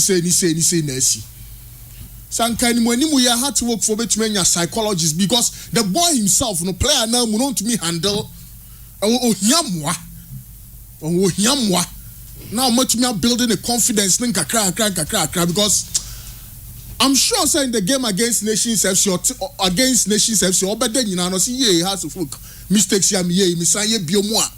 nesi. Sankani mwenimu ya had to work for between psychologist because the boy himself no player now will not me handle nyamwa now much me building a confidence because I'm sure saying the game against Nations FC or against Nations FC or better you know see he has to look mistakes ya me say biomwa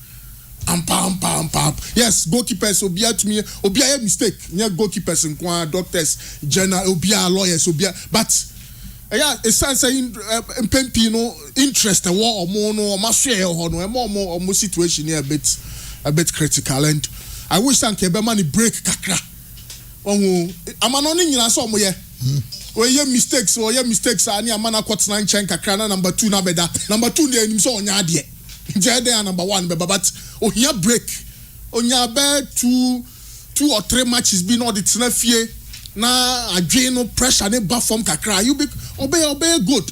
pam. Yes, goalkeepers obia to me obia mistake. Near goalkeepers in doctors, general obia lawyers obia. But yeah, it sounds saying no interest a war or more no or share or no more situation here a bit critical and I wish thank you money break kakra. Oh, I'm an in so mo ye. Where your mistakes or your mistakes are near mana quarter 9 chen kakra number 2 na beda. Number 2 there him so on yadie. Jade number 1 but oh here break on your bed 2 or 3 matches be not it's not fear na adwe no pressure ne ba from kakra you be obey good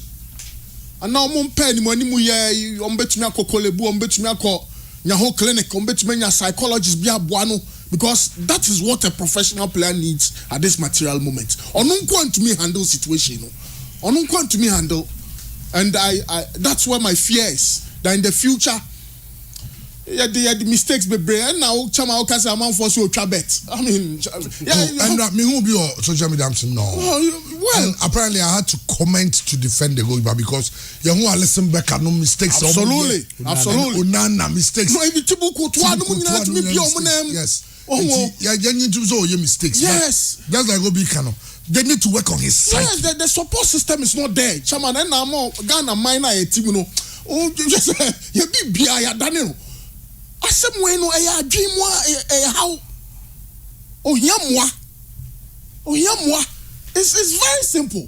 and now mo pen mo ni mu ye ombetumi akokolebu ombetumi akọ nya ho clinic ombetumi nya psychologist bi aboa no because that is what a professional player needs at this material moment onunko want me handle situation no onunko want me handle and I that's where my fear is that in the future the mistakes be brain and now chama o kasa man for so bet I mean and me who be on social media no well and apparently I had to comment to defend the goalkeeper because you who listen back no mistakes absolutely unana mistakes no if you book to one nyina to me bi o name yes yeah you do so your mistakes yes that's like go be cano they need to work on his side yes the support system is not there chama na na mo Ghana minor a team no oh just you be bia ya dane asem we no eya adwimwa how ohiamwa it's very simple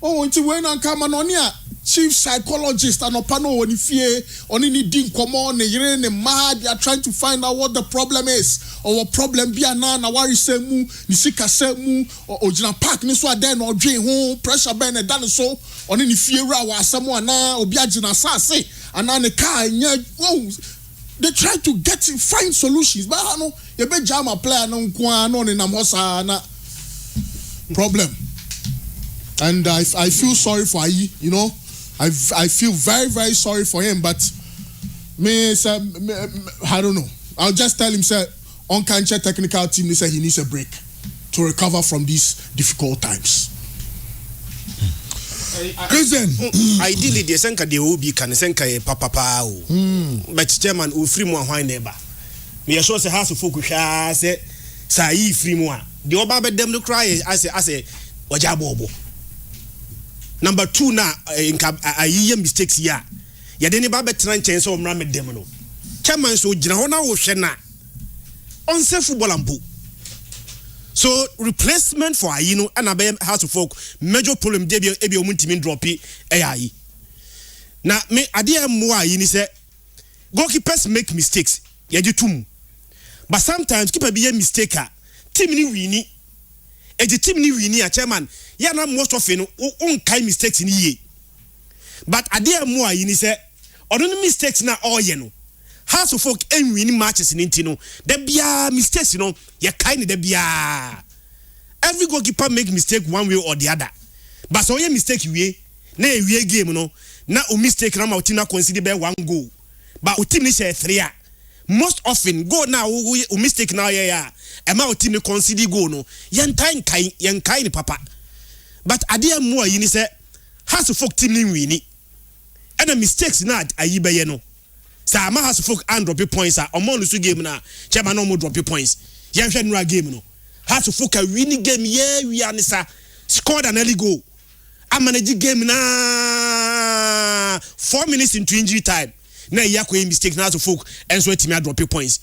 nti we na kama no ne chief psychologist anopano oni fie oni ni din komo ne yire ne ma they are trying to find out what the problem is or what problem bia na wari semu ni sika semu ojina park ni so ade na odwe ho pressure ben e dan so oni ni fie ra wa asemu ana obi agina sase ana ne car nya they try to find solutions but no you be jam player no nko no ne nam hosa na problem and I feel sorry for Ayi, you know I feel very very sorry for him but me say I don't know I'll just tell him say on Kanche technical team they say he needs a break to recover from these difficult times. Christian, ideally the senka de obi kan senka e papa o but chairman o free mo hwan neighbor me sure say house folk hwa say sai free mo a de oba be dem no cry as oja bobo number 2 na ayiye mistakes ya ya de ne ba be tran chen so omra me dem no chairman so gina ho na wo hwe na on say football ampo. So replacement for Ayino and Abe House of Folk major problem dey be omuntimi drop AI. Now me adie mo Ayini say goalkeepers make mistakes. Yejitum. But sometimes keeper be a mistaker. Team ni wini. The team ni wini a chairman. Ya na most of no on kind mistakes in ye. But adie mo Ayini say odo mistakes na all ye no. House of Folk and winning matches in Intino. There be mistakes, you know. You kind of be every goalkeeper make mistake one way or the other. But so you mistake you na we game, you know. Na o mistake na Mautina consider by 1 goal. But o team share 3. Most often go now o mistake now yeah. E ma o team consider goal no. Yan kind papa. But adia mo yi ni say House of Folk team ni win. And the mistakes na ayi be ye no. Sa ma House of Folk and drop points are on the game na chairman no more drop points. Yan hwe no game no. House of Folk winning game yeah we are nisa scored an early goal. I manage game na 4 minutes into injury time. Na yakwa mistake na House of Folk and so team drop points.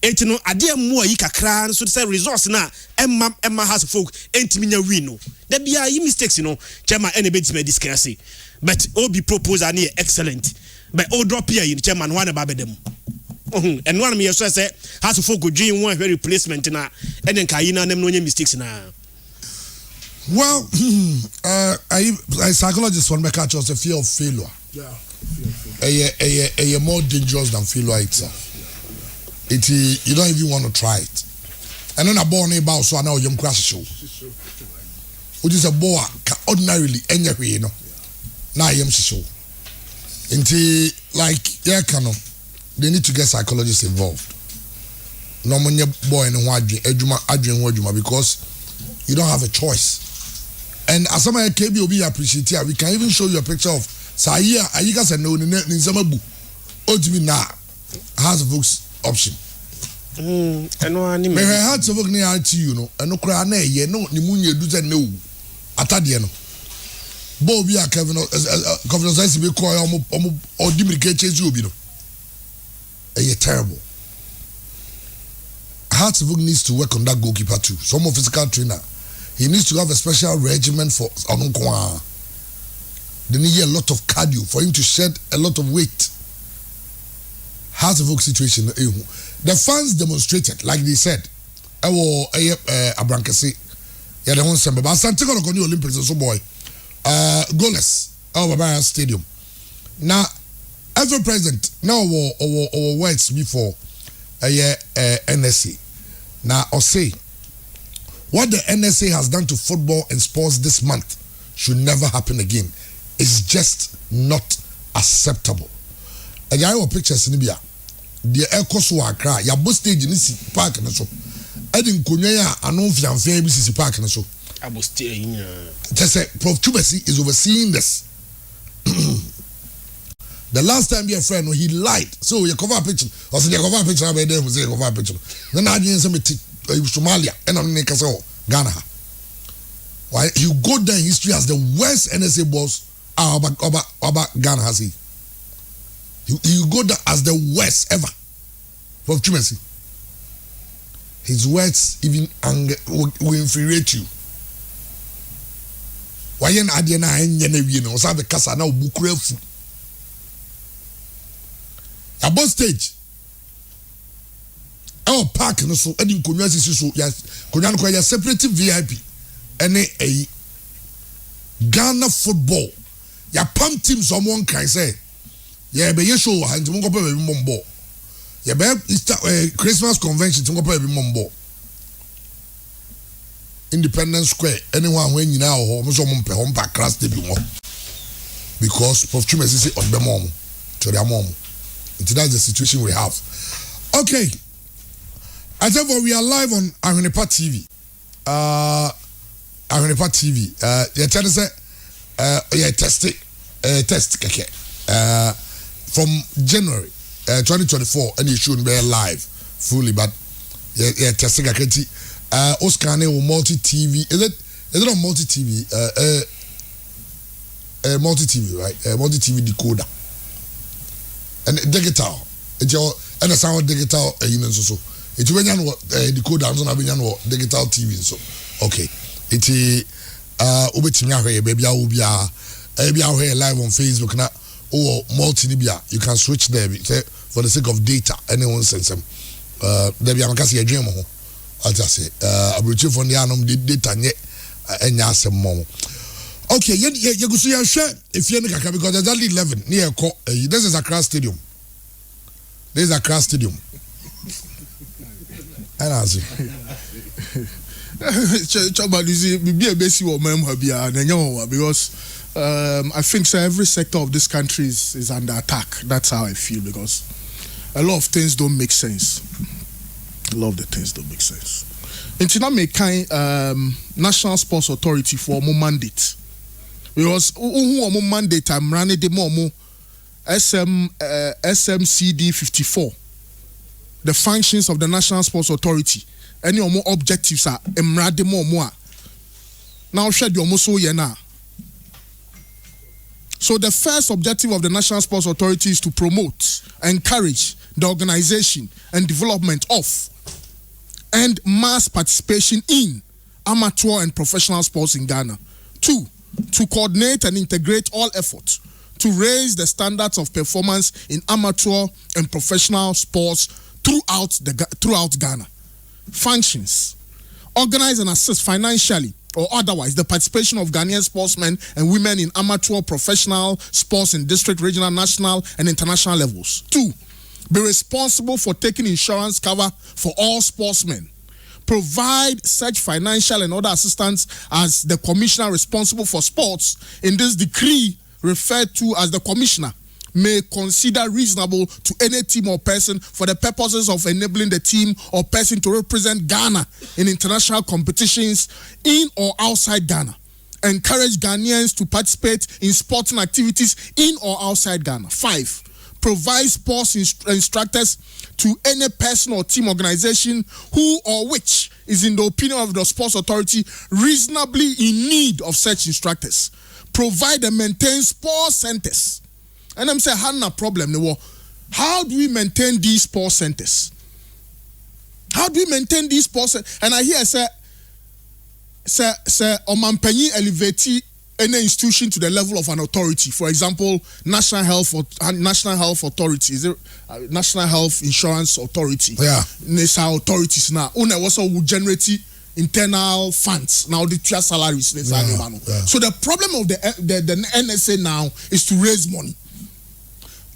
Enti no ade mo yi kakra so say resource na emma House of Folk entimi nya win no. There be a mistakes you know chairman any bit me discuss. But obi proposal na excellent. But all drop here in chairman one about them. And one of me say House of Folk go dream one replacement na and then Kayina them no mistakes na. Well, I psychologist one make us a fear of failure. Yeah. A more dangerous than failure itself. You don't even want to try it. and then a ball ne bow so now yam crash show. Which is a boa ordinarily anyway, you know. Now yam show. Until like yeah, they need to get psychologists involved. No money boy and ejuma because you don't have a choice. And as some KB will be appreciated, we can even show you a picture of Saya Ayika said no in Zamabu. Ojimina has a books option. And one may her heart of near to you know, and no cry ye no Nimunia do no Atadiano. Bobia Kevin confidence be call or dimicate you know. Terrible. Hartsville needs to work on that goalkeeper too. Some physical trainer. He needs to have a special regimen for Onunkwa. They need a lot of cardio for him to shed a lot of weight. Hartsville situation. The fans demonstrated, like they said, Abrankasi. Yeah, the one summer. But Santiago on the Olympics, so boy, goalless. Babaya Stadium. Now, every president now our words before NSA. Now, I'll say, what the NSA has done to football and sports this month should never happen again. It's just not acceptable. And I have pictures in Libya. The air course were cry. Ya bus stage in this park and so. I didn't Kunya and non fiancé park and so. I was staying. Just say Prof. Chubasi is overseeing this. The last time your friend he lied, so you cover a picture. Or say you cover a picture about them, say cover a picture. Then I didn't say Somalia and I'm make Ghana. Why you go down in history as the worst NSA boss about Ghana has he. You go down as the worst ever. Prof. Chumesi. His words even will infuriate you. Why yen adiana enye na osa be kasa na obukurefu. About stage. Our park no so edi nkonwa sisi so ya konwa no ya separate VIP ene a Ghana football ya pam teams someone can say ya be ye show ha ntimo kopa be mbombo ya be Christmas convention ntimo kopa be mbombo Independence Square anyone when you now ho so mo mpe ho mpa class dey be mo because Prof. Chumesi say on be mom to their mom. That's the situation we have. Okay. As ever, we are live on Ahwenepa TV. Ahwenepa TV. You tell us test from January 2024, and you shouldn't be live fully, but testing Oscar multi TV. Is it on multi TV? Multi TV, right? Multi TV decoder. And digital. It's your and a sound digital so. It's when you decoder and so digital TV so. Okay. It's baby live on Facebook now or multimedia. You can switch there for the sake of data. Anyone sends them. There be a dream. I just say I retrieve from the anum data and some more. Okay, you go see your share if you're because there's only 11 near this is Accra Stadium. This is Accra Stadium. And I see. Because I think so every sector of this country is under attack. That's how I feel because a lot of things don't make sense. A lot of the things don't make sense. Intina make National Sports Authority for more mandate. Because who mandate I'm running the more SMCD 54. The functions of the National Sports Authority. Any more objectives are emrade more. Now shed your muso yena. So the first objective of the National Sports Authority is to promote, encourage the organization and development of and mass participation in amateur and professional sports in Ghana. 2, to coordinate and integrate all efforts to raise the standards of performance in amateur and professional sports throughout Ghana. Functions: organize and assist financially or otherwise the participation of Ghanaian sportsmen and women in amateur professional sports in district, regional, national, and international levels. 2, be responsible for taking insurance cover for all sportsmen, provide such financial and other assistance as the commissioner responsible for sports in this decree referred to as the commissioner may consider reasonable to any team or person for the purposes of enabling the team or person to represent Ghana in international competitions in or outside Ghana. Encourage Ghanaians to participate in sporting activities in or outside Ghana. 5. Provide sports instructors to any person or team organization who or which is in the opinion of the sports authority reasonably in need of such instructors. Provide and maintain sports centers. And I'm saying, how problem? How do we maintain these sports centers? How do we maintain these sports centers? And I hear say Omanpenyi elevate any institution to the level of an authority. For example, National Health Authority, is it National Health Insurance Authority? Yeah. These are authorities now. One also will generate internal funds. Now the tier salaries. Yeah. So the problem of the NSA now is to raise money.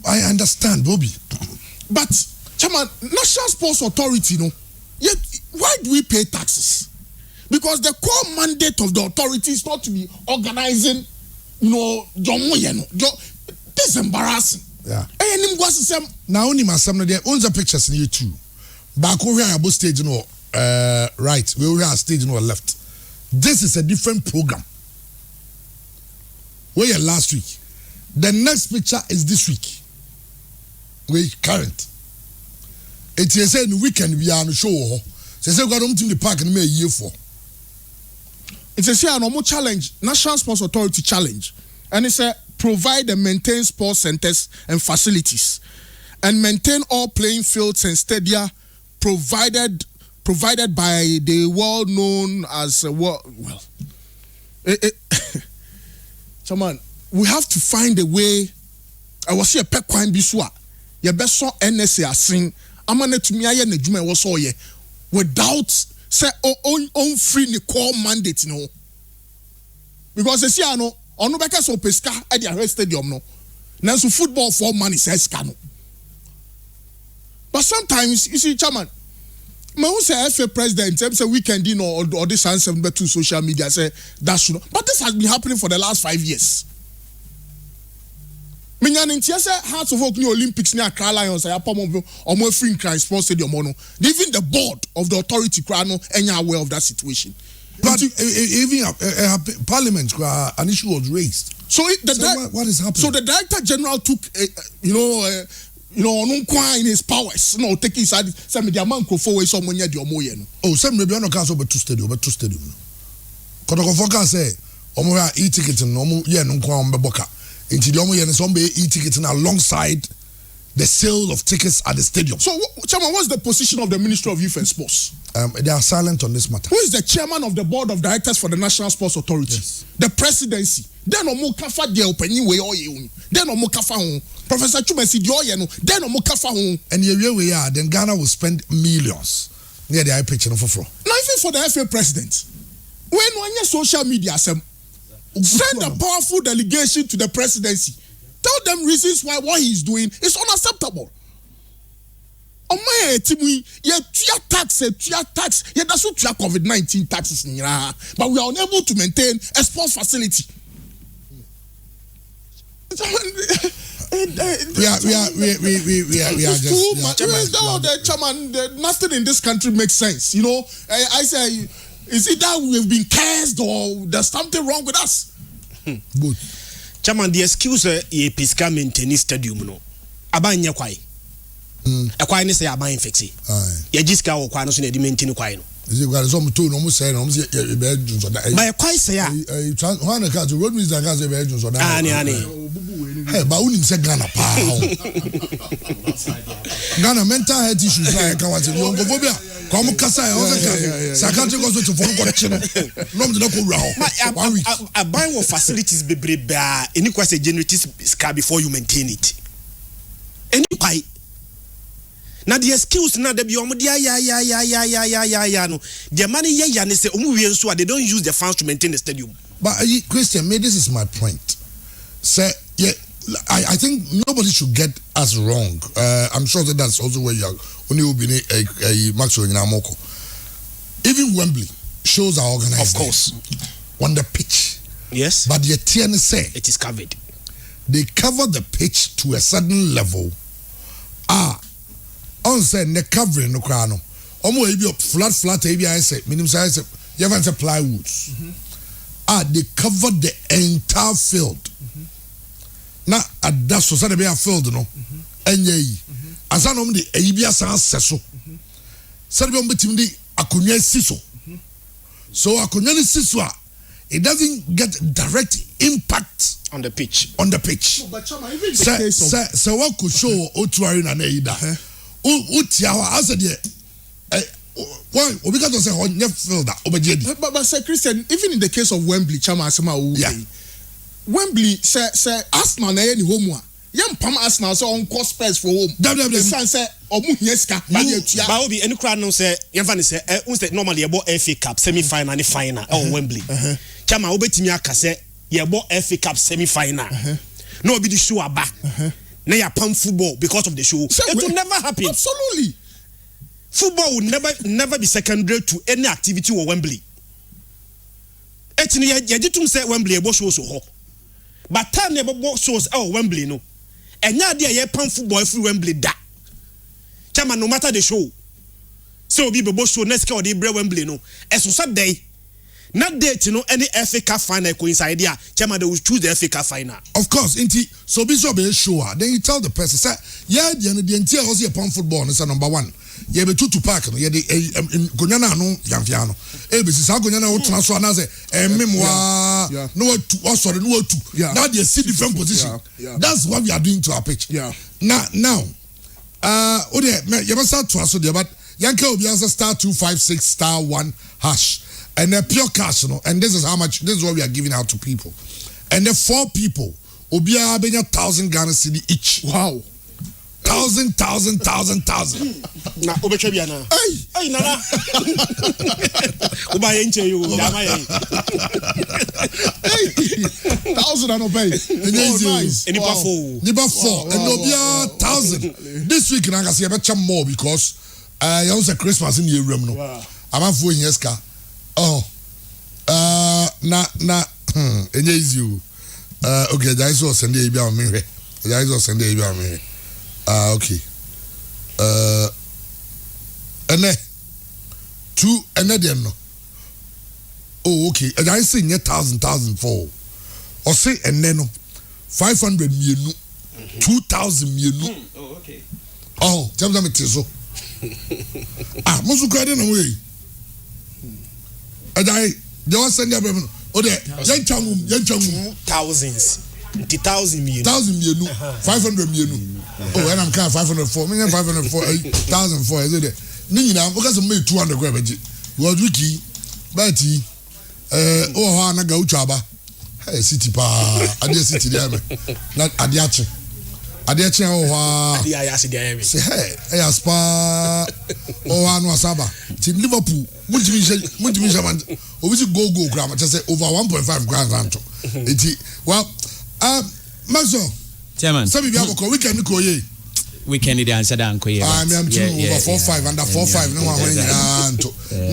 I understand, Bobby. But, Chairman, National Sports Authority, yet why do we pay taxes? Because the core mandate of the authority is not to be organizing, this is embarrassing. Yeah. Now, only my son, there are pictures in you too. Back over here, about stage, right. We over here, stage, left. This is a different program. Where last week. The next picture is this week. We current. It is a weekend we are on the show. So say we got to the park and make a year for. It's a normal challenge, National Sports Authority challenge, and it's a provide and maintain sports centers and facilities, and maintain all playing fields and stadia provided by the world known as Chairman, we have to find a way. I was here pek kwan biswa. Ye beso NSA asin amane tumi aye na dwuma wo so ye without say on free the core mandate no. Because see ano onu beka so pesca at the stadium no. Nanso football for money says no. But sometimes you see, Chairman, who say FA president say weekend or this answer to social media say that should not. But this has been happening for the last 5 years. Hearts of Oak Olympics near Accra Lions or more free in sports stadium. Even the board of the authority are aware of that situation. But even Parliament, an issue was raised. So what is happening? So the Director General took, in his powers. No, take his side. Some of the man could forward someone yet your more. Oh, some maybe on council but two stadium. Kotokofoka say, Omoya e-tickets and normal, no kwa boka. Into the Omoya and some e-tickets alongside the sale of tickets at the stadium. So, Chairman, what's the position of the Ministry of Youth and Sports? They are silent on this matter. Who is the chairman of the board of directors for the National Sports Authority? Yes. The presidency. Then omo kafa de opening way oye. Then omo kafa hon. Professor Chumesi de oye no. Then omo kafa hon. And here we are. Then Ghana will spend millions near the eye picture for fraud. Now even for the FA president, when on your social media, send a powerful delegation to the presidency. Tell them reasons why what he's doing is unacceptable. On my team, tax, that's what COVID-19 taxes, but we are unable to maintain a sports facility. We are just too much. Chairman, nothing in this country makes sense. I say, is it that we have been cursed or there's something wrong with us? Good. Chairman, the excuse ye Pisca maintain stadium no. Abanya kwai. A kwai ne say aban fixi. Ye jiska wo kwai no so na di maintain kwai no. Is it got some tone almost say no say e be dun so da. By kwai say ya. One ka to road minister ka say be dun so da. Ani. Hey, but unim say Ghana pa. Ghana mental health issues like ka what you go phobia. Come kasa e o say psychiatric hospital for ko chino. No me no go round. 1 week. A buy of facilities bebrebe any kwase generate scar before you maintain it. Any kwai. Now the excuse now they be no. The money ya ne say omu they don't use the funds to maintain the stadium. But Christian, this is my point. Say yeah, I think nobody should get us wrong. I'm sure that's also where you are. Only will be Maxwell in Amoko. even Wembley shows are organized. Of course. On the pitch. Yes. But the TN say it is covered. They cover the pitch to a certain level. On say ne covering no crown. Omo e bi flat e bi I say minimum size you have to plywoods. They cover the entire field. Now at that so say be a field no. Enye yi. Asa no de e bi asan seso. Say be mbetim di akonwa siso. So akonwa ni siso a it doesn't get direct impact on the pitch. No, but Chama, even the case of so what could show Otuari na Neida. Utiawa as a why we got to say on your field that but say Christian, even in the case of Wembley, Chama Asema Wembley say Arsenal na any home one. Yam pam Arsenal so on cost space for home. The son say omu hieska ba obi any crowd no say yamfa say normally about FA Cup semi-final and final on Wembley. Chama obetimi aka say yebo FA Cup semi-final. No be the show aba. Na ya pam football because of the show. It will never happen. Absolutely. Football will never be secondary to any activity or Wembley. Etini ye jitum say Wembley ebo show so ho. But time ebo shows Wembley no. Enya dia ye pam football free Wembley da. Chama no matter the show. So obi bebo show next ka odi bre Wembley no. Eso so day. Not date no any FA Cup final coincide there. Chama they will choose the FA Cup final. Of course, inti so be so be show. Then you tell the person say the entire house here pam football is number 1. Ye be to park no ye de gonyana no yamfiano. E be sisa gonyana wo tena so na say memwa no what sorry no two. Now they see different position. That's what we are doing to our pitch. Now o de ye be start to aso de but yanka obi answer *256*1# and a pure cash no, and this is what we are giving out to people. And the 4 people obia benya 1,000 Ghana cedi each. Wow. 1,000. Na obeche bia na. Hey nana. Uba yenche you dama yen. 1,000 and obey. Nice. Nipa 4 and obia 1,000. This week na gasi becha more because you know Christmas in the room no. I'm a 4 years ka. Enye easy o. Okay, that is what send e bia o me hwe. That is what send e bia o me hwe. Okay. Ene 2 ene dem no. Oh, okay. And I say 1,000 for. Or say ene no 500 mienu. 2,000 mienu. Oh, okay. Oh, tell them it is so. Musu credit no way. And they want send their baby. Oh, there. Yanchangum. Thousands. 1,000 mienu. 1,000 mienu. 500 mienu. Oh, and I'm kind of 504. Me 504. 1,004. Is it? Nina, because of me 200 grab it. What wiki? Betty. Oh, na go chaba. Hey, city pa. Adia city there. Not Adiache. Adiache oh. Adiache there. Say hey aspa. Oh, no asaba. Ti Liverpool. Multimission man. Obviously go grammar. Just say over 1.5 grand rancho. Well, Mazo. Chairman. Some of you have a weekend ko ye. Weekend the answer down ko ye. I'm over 4-5 under 4-5 no one.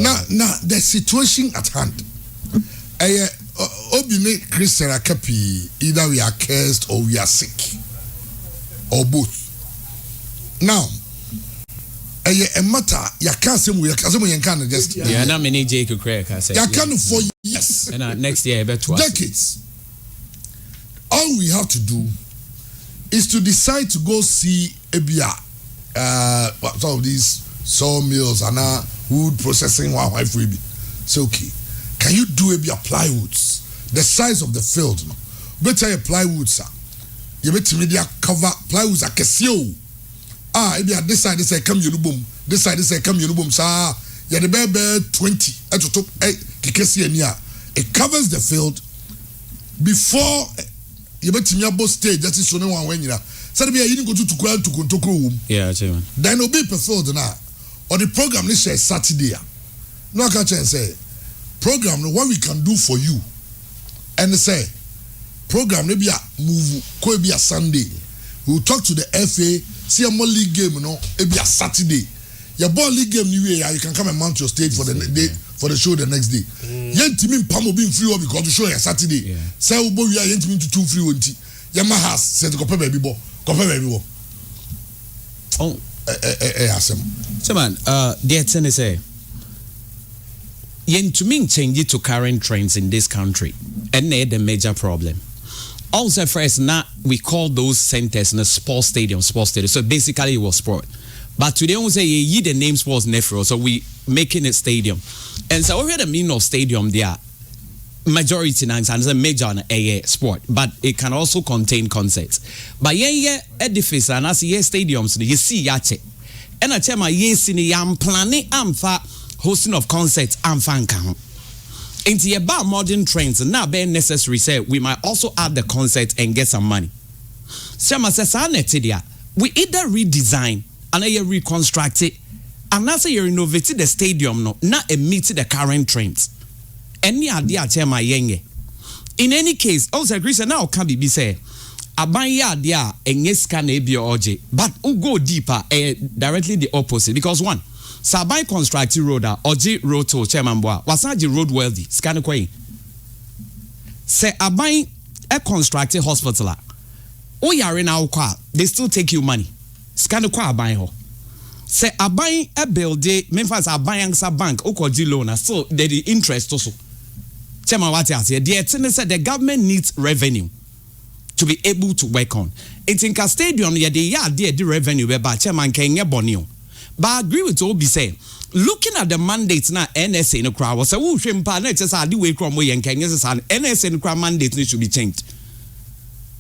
Now the situation at hand. Obine Christian Akapi, either we are cursed or we are sick. Or both. Now a matter ya can't say we can just yeah na many Jacob Craig I say ya can for years and next year better decades. All we have to do is to decide to go see Ebia some of these sawmills and wood processing one wife will be so okay. Can you do Ebia plywoods the size of the field no? Better plywoods sir. You better media cover plywoods are kesio. Ebia this side come you boom. This side come you boom sir. Yeah the baby 20 at the top kekesi ania. It covers the field before you bet me about stage that is so no one when you said be you go to crowd to room. Yeah, chairman. Then obey preferred now. Or the program this is Saturday. No I can't say program what we can do for you. And say program maybe a move could be a Sunday. We will talk to the FA, see a more league game, it be a Saturday. your ball league game new year, you can come and mount your stage for the day for the show the next day. Yentimi Pamo being free because the show is Saturday. Say we are yentimi to 2 free one tea. Yamaha said to compare baby ball. Oh, Asem. so man, the thing say, yen to mean change it to current trends in this country, and they the major problem. Also, first, now we call those centers in a sports stadium. So basically, it was sport. But today, we say ye the name sports nephew, so we making a stadium. And so we had the meaning of stadium there. Majority and it's a major sport, but it can also contain concerts. But edifice and as stadiums, you see yache. And I tell my I'm planning for hosting of concerts and fan count. Into about modern trends, now being necessary, say we might also add the concert and get some money. Some says we either redesign and reconstruct it, and that's you renovate the stadium, no, not meet the current trends. Any idea tell my yenge. In any case, also agree now can be say abaya idea and yes can be oje, but who go deeper directly the opposite because one. Sabai constructed road Oji road to Chairman Boa Wasaji road wealthy scan kwai say abai a constructed hospital o yare na ukwa they still take you money scan kwa abai ho say abai a build memphis abai ansa bank okoji loan so the interest also Chairman what you say the thing said the government needs revenue to be able to work on it in ka stadium yeah the revenue where Chairman can bonio. But I agree with Obi say, looking at the mandates now, NSA in the crowd was a woo shrimpa, not just I do wait from way and Kenya's son, NSA in the crowd mandates need to be changed.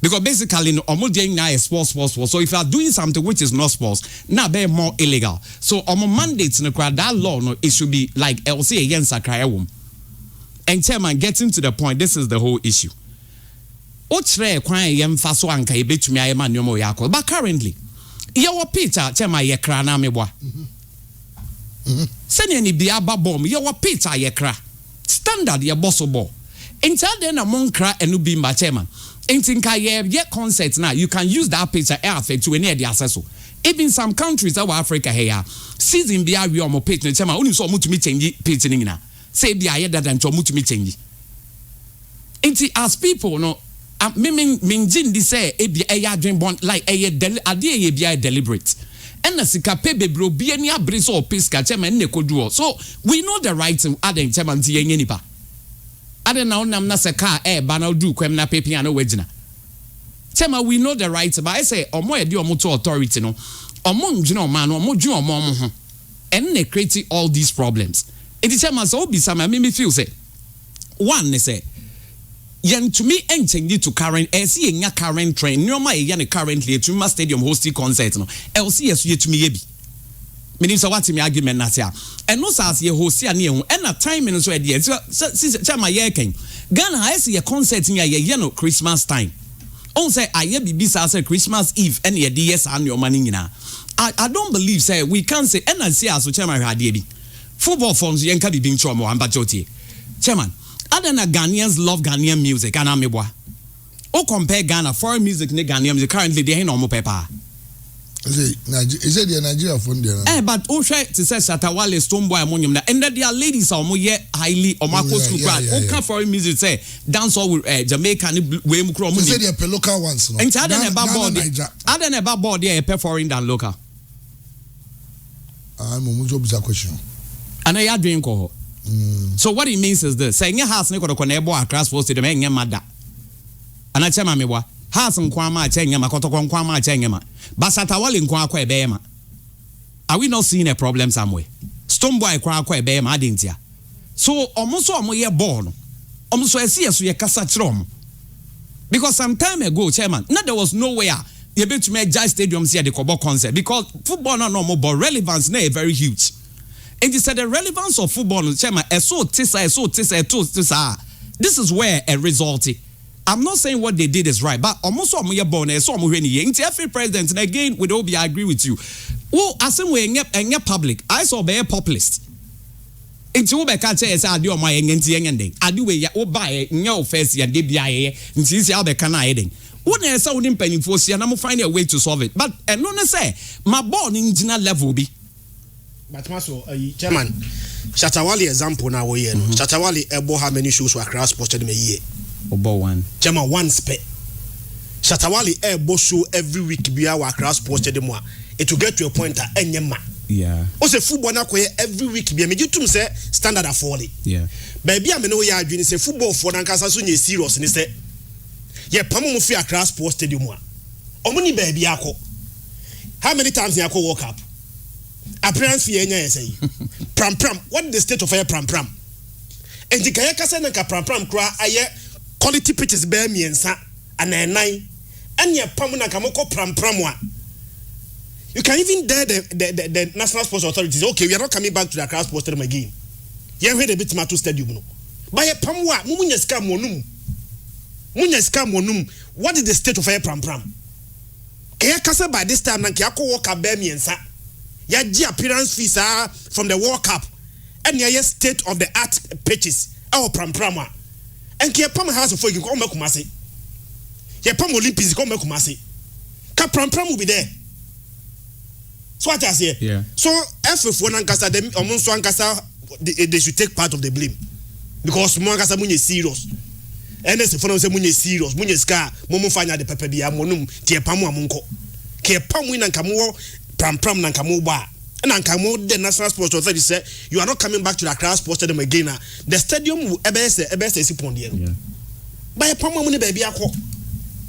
Because basically, no, now is sports. So if you are doing something which is not sports, now they're more illegal. So mandates in the crowd, that law, no, it should be like LC against a crime. And Chairman, getting to the point, this is the whole issue. But currently, your pizza, Chema Yekra Namibwa. Send any biaba bomb, your pizza Yekra. Standard your boss ball. Until then, among cra and Ubimba Chairman. Ain't ye concerts now, you can use that pizza air to any of the accessor. Even some countries of Africa here, season be a real more patron, Chema, only so much me change pizza. Say be a that and so much me change. Ain't as people, no. Minjin di say a dream bond like a deliberate. And the sika pebe bro be any abriso or pisca chairman nekoduo. So we know the right to add in chairman to yenipa. Add now nam nasaka banal do quemna pepiano wejina. Chema we know the right, but I say or more do motor authority no or monjuno man or moju or mom and they create all these problems. It is chairman so be some me feel say one they say yen to me change to current see a current trend no my yen currently to my stadium hosting concert no LCS ye to me yebi meaning so what me argument na sia and no as ye host ya ne and a time in so e dey since chama ye ken Ghana I see a concert in ye no Christmas time on say aye bibi say Christmas Eve and ye dey yes and your money nyina I don't believe say we can say and I see as so chama hade bi football forms yen ka bibi ncho mo amba jotie chairman other than Ghanaians love Ghanaian music and amebwa. O compare Ghana foreign music ne Ghanaian music currently they ain't no paper. Is it the Nigeria from there? But o share to say Shatawale Stonebwoy among them and there are ladies are more highly or Marco school crowd. O foreign music say dance all with Jamaica we mu kro mo. Say the local ones no. And other than about board they are foreign than local. I'm a job question. And I dream ko. So what it means is this: saying your house ne kodo nebo across post the men mada. And I tell me what house nkwa ma chenye ma koto nkwa ma chenye ma. Basata wale nkwa akwa ebe ma. Are we not seeing a problem somewhere? Stonebwoy kwa akwa ebe ma adintia. So almost ye born. Almost so ye kasa chrom. Because some time ago, chairman, there was nowhere you be to make Jai Stadiums here the Kobo concert because football not normal but relevance na very huge. And he said the relevance of football, chairman, this is where a result. I'm not saying what they did is right, but almost all my born so every president, and again with Obi, I agree with you. Oh, I say we in public, I saw be a populist. Into be catch say I do my ending. I do we buy no face and DBI, and since you be can I ending. Who na say wouldn't penny for see and I'm find a way to solve it. But and no say my born in level be. but maso chairman Shatawale example na we no Shatawale ebo how many shows were Accra Sports Stadium a year obo one chairman one spare Shatawale ebo show every week bia were Accra Sports Stadium it will get to a point that enyema yeah o say football na koye every week bia meji tum say standard afford yeah baby am no ya adwini say football for na nkasa so nye serious ni say ye pam mo fi Accra Sports Stadium a omuni baby akọ how many times you go World Cup appearance fee enya say pram what is the state of pram and the guy kasa na pram kra aye quality pitches be miensa anan and ye pam na kamoko pram a you can even dare the National Sports Authorities okay we are not coming back to the Accra Sports Stadium again ye heard a bit matter stadium no but ye pam wa munya ska monum what is the state of pram Kaya kasa by this time nanki yako World Cup be miensa ya ji appearance fees from the World Cup and ya state of the art pitches our pram and kia pam house of you come kumase ya pam Olympics come kumase ka pram will be there so what I say yeah so if one ankasa them omunso ankasa they should take part of the blame because mo ankasa munye serious and as for say munye serious munye ska mo fanya de pepe bia monum tie pam amunko ke pam wi na nkamo pram na nkamo ba na nkamo the National Sports Authority say you are not coming back to the Accra Sports Stadium again the stadium will ebese si pondie no ba pam amuni ba bia akọ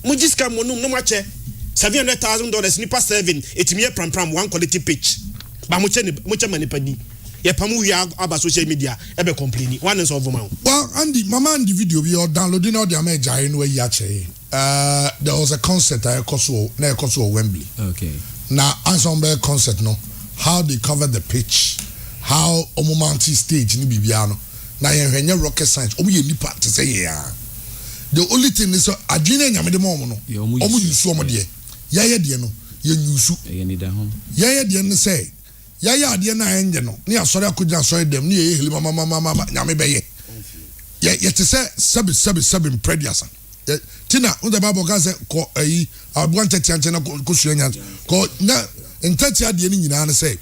mo jiska monum no mache $700,000 nipa 7 etimiye pram one quality pitch ba mo che mani padi ye pam wi aba social media ebe complain one is of man well Andy mama and the video we are downloading all the ameja in we ya che there was a concert at Kosovo Wembley okay now ensemble concert no how they covered the pitch how omomanti stage ni bibiano na ye hwenye rocket science omo ye nipa to say yeah the only thing is adwene nyamede mo no omo yusu omo de ye de no ye yusu ye ni da ho ye de no say ya ade na enje no ne asori akoja asori dem ne ye heli mama nyame beye ye te say sebi prediasa tina on the bible ga say ko ayi abuan tete na ko suanya ko na entati ade ni nyina na say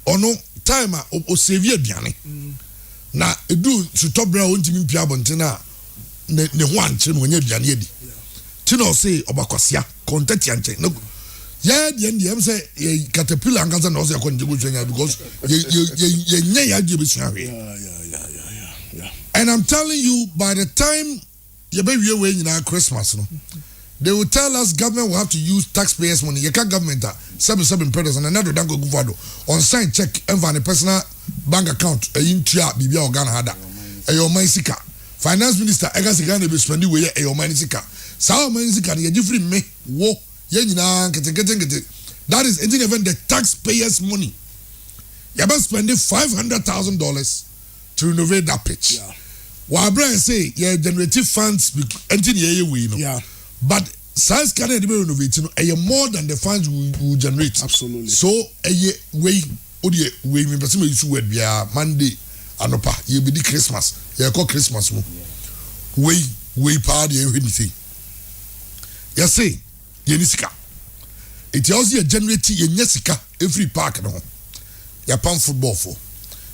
ono time o save aduane na edu sutobra o ntimi mpia bontina ne ho anche no nya aduane edi tina o say obakosia kontati anche no yeah the end say caterpillar angaza na o say ko njego suanya because ye nya ya jibe suanya yeah and I'm telling you by the time you be we in Christmas no they will tell us government will have to use taxpayers money you can't government 7 pesos and another dango guvado on sign check and for the personal bank account in tia bibia organ hada your money sika finance minister ega sika na be spend we your money sika sao money sika ye different me wo ye nyina kete that is even the taxpayers money you be spending $500,000 to renovate that pitch Wa Brian say yeah generative funds until we know. Yeah. But science can be renovating more than the funds we will generate. Absolutely. So we me person use word bia Monday anopa you be the Christmas. You call Christmas mo. We party anything. You say ye ni sika. It also a generate ye nyesika every park no. Ya pan football for.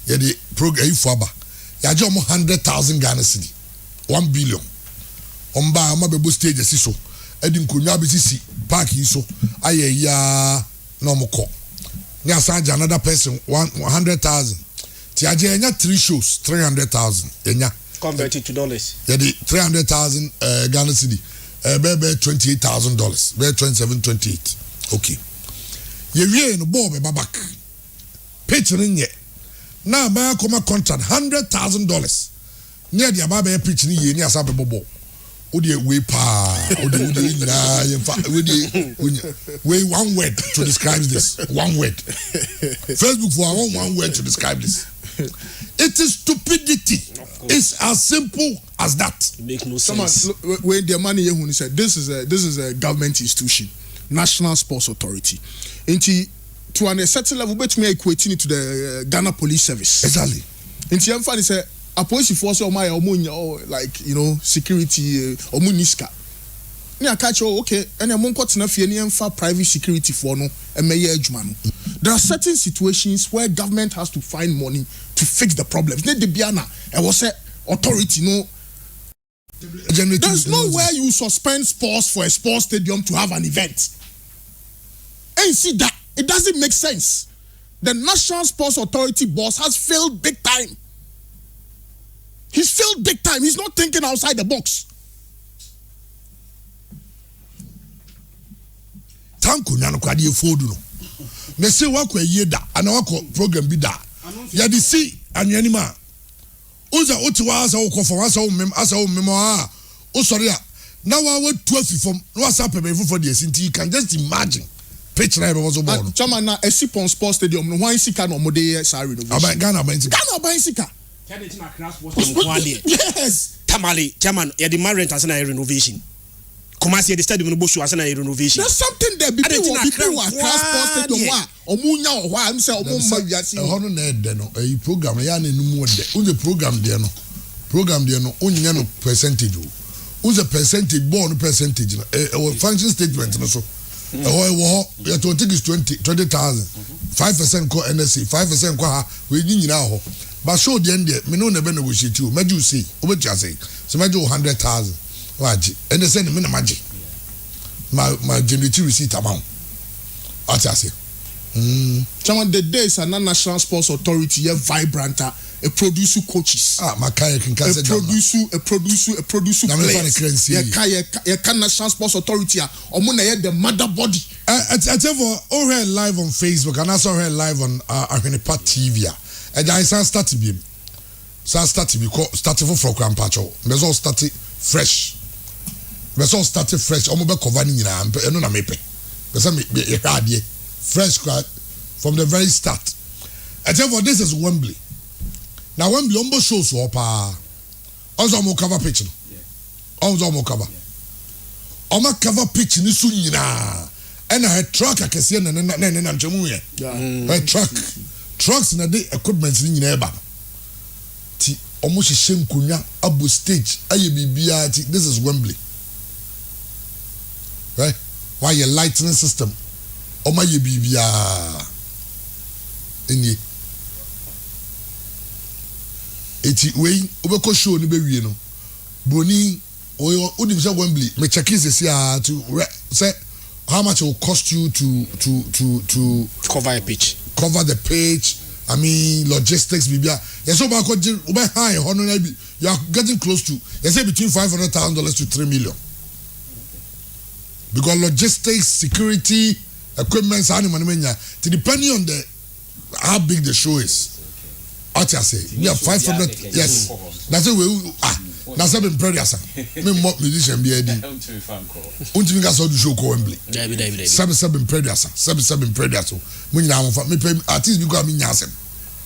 Ye the program for aba. Ya je omo 100,000 Ghana cedi 1 billion omba amabebo stage so edi nkonya besisi park yi so aye ya na omko ni asaja another person 100,000 ti aje enya 3 shows 300,000 enya converted to dollars ya di 300,000 Ghana cedi be $28,000 be 27-28 okay ye wie no ball be babak picture nye na ba koma contract $100,000 near the ababa pitch ni ye ni asabe bobo o de we pa o de na we one word to describe this one word Facebook for one word to describe this it is stupidity it's as simple as that it makes no sense when the money you said this is a government institution National Sports Authority to a certain level bet me equating it to the Ghana Police Service exactly into am funny say a police force or my omunya or like you know security omuniska ne aka kyerɛ okay ɛna mo nkɔtena fie ne yɛmfa private security for no ɛmɛyɛ adwuma no there are certain situations where government has to find money to fix the problems ne de bia na ɛwɔ sɛ authority no there's no where you suspend sports for a sports stadium to have an event and see that it doesn't make sense. The National Sports Authority boss has failed big time. He's failed big time. He's not thinking outside the box. Tanko nyano kwade efodu no. Me se wako yeda ana wako program bi da. Ya di si anyanima. Uza otiwa asa ukofo asa umem a. Osori a na wa wetu afifom na wasa pebe fofo de asinti you can just imagine. Pitch na was born. Chama na Esipon Sports Stadium no wan sika no mo dey say renovation. Aba Ghana ban sika. Yes. Tamale, chairman, ya the rent as na renovation. Kumasi the stadium no bosu as na renovation. There's something there people were Accra Sports Stadium wa omunya o hwa am say omumma wiase. E hono na ede no e program ya na enum ode. Unze program there no. Program there no onya no percentage o. Unze percentage born percentage no. Function statement no so. Your total is 20,000. 5% call NSC, 5% call her. We need now. But show the end there. Me no never negotiate you. Maju say, what you say? So maju 100,000. Waji. And they send me na magic. My generative receipt amount. What you say? Someone the days a National Sports Authority ye vibrant. A produce coaches. Makaya can a produce players. Ye can National Sports Authority. Omuna the mother body. I tell you, all her live on Facebook and I saw her live on Ahinipa TV. And I started to be. So I started for Crampacho. There's all started fresh. There's all started fresh. Omo be covering na eno na mepe. Because me fresh from the very start. I tell you, this is Wembley. Now when Blombo shows up, also mo cover pitch no. Also mo cover. Oma cover pitch ni sunyina. And a truck akese na nchemu ye. A trucks na the equipment ni nyina eba. Ti omo hihye nkunya abo stage aye bibia ti this is Wembley. Right? Why your lighting system? Oma ye bibia. Eni eti wey obeko show ni be wie no broni o udim say Wembley me check is here to say how much it will cost you to cover a pitch, cover the pitch. I mean logistics bibia yes oba ko oba high hono na bi you are getting close to you say between $500,000 to $3 million because logistics, security, equipment animal menya depending on the how big the show is. What I say? We have 500. Yes, that's the way. That's been prayers. Me mock musician be edi. Unti mi gaso do show ko Wembley. Seven prayers. Seven prayers. Me nyina am fa me pay artist because me nyasem.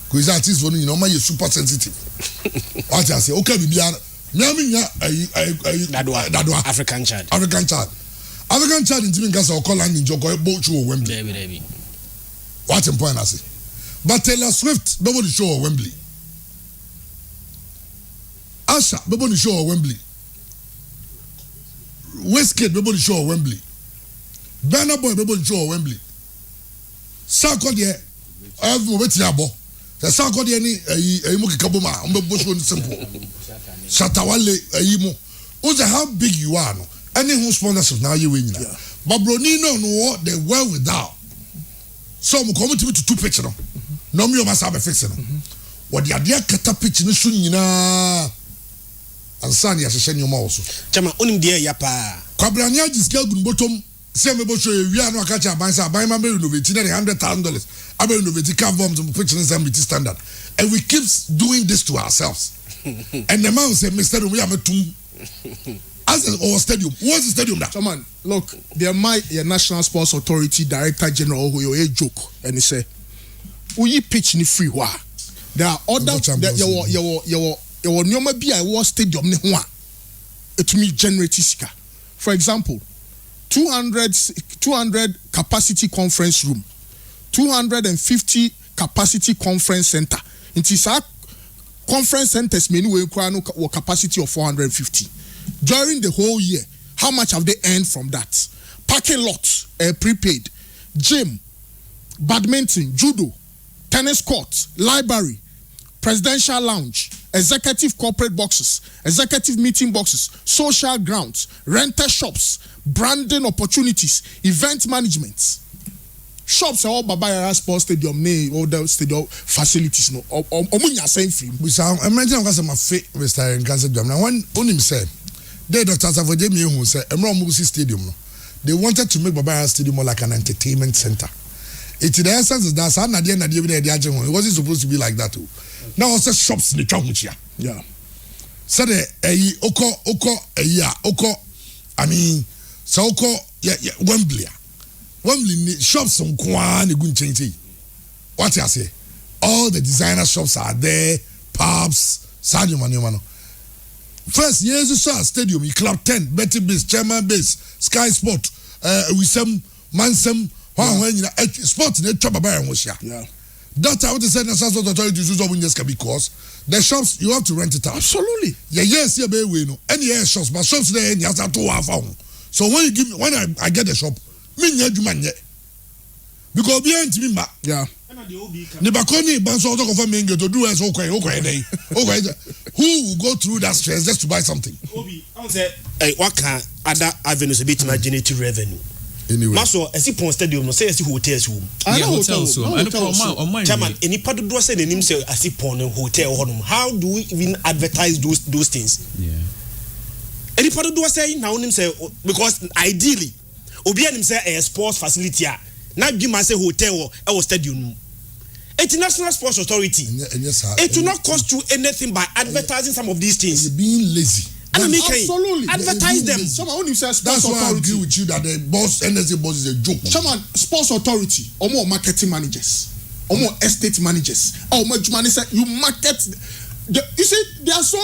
Because artist for you know my super sensitive. What I say? Okay, me bia me nya dadwa African child. African child unti mi gaso call and enjoy go boat show Wembley. What in point I say? But Taylor Swift, nobody show at Wembley. Asha, nobody show at Wembley. Westgate, nobody show at Wembley. Burna Boy, nobody show at Wembley. Sako there, I've waited abo. The Sako there ni muki kaboma, umbe show ni simple. Shatawale ayimo. Oza how big you are no. Any who sponsorship now you win. But Bronino no they well without. So I'm coming to 2 picture no. No me o masa be fix no. What the idea kata pitch ni so nyina. Ansan ya hye nyoma wo so. Chama onim de ya pa. Kwabrani agiska gun bottom se me bo show wi anu aka cha ban sa ban ma be renovate na $100,000. Abe renovate car bombs pitch ni some standard. And we keep doing this to ourselves. And the man say Mr. We am tum. As our stadium. What's the stadium now? Come on, look, there might a National Sports Authority Director General who you a joke and he say, "We pitch ni free wa." There are other your nyoma bi a war stadium ni ho a etumi generate sika. For example, 200 capacity conference room, 250 capacity conference center. It is a conference centers many we kwa no capacity of 450. During the whole year, How much have they earned from that? Parking lot, prepaid, gym, badminton, judo, tennis court, library, presidential lounge, executive corporate boxes, executive meeting boxes, social grounds, rental shops, branding opportunities, event management. Shops are all Baba Sports Stadium, all the stadium facilities. No, omunya same free. We say, I mentioned because my fit Mr. Nkansa Dwam. Now, when him said, they Dr. Safojemi who said, Emra Musi Stadium. No, they wanted to make Baba Stadium more like an entertainment center. It's the essence is that it wasn't supposed to be like that too. Now also shops in the Chonguchia. Yeah. So the I mean, so Wembley. Wembley shops on Kwan good change. What I say? All the designer shops are there, pubs, Sadio Mane. First, years you saw stadium, Club 10, Betty Base, Chairman Base, Sky Sport, Wisam, Mansem, when you sports in the trouble by Russia. Yeah. That's how they said the South Authority to use because the shops you have to rent it out. Absolutely. Yeah, yes, yeah, baby, we know. Any air shops, but shops there and you have to 2 hours. So when you give me, when I get the shop, me need you man yet. Because behind me, yeah. Nibakoni Banso of me to do as okay. Who will go through that stress just to buy something? I say, what can other avenues a bit to generate revenue? Anyway, Maso, as if on stadium, no say as hotels room. Hotels room. Chairman, any part of those saying himself as if on a hotel home. How do we even advertise those things? Yeah. Any part of those saying now himself because ideally, Obian himself a sports facility. Now give myself hotel or stadium. International Sports Authority. It will not cost you anything by advertising some of these things. You're being lazy. Absolutely. Advertise them. Someone only says That's Sports why Authority. I agree with you that the boss, NSA boss is a joke. Someone Sports Authority, or more marketing managers, or more estate managers, or more manager. You market. You see, they are so.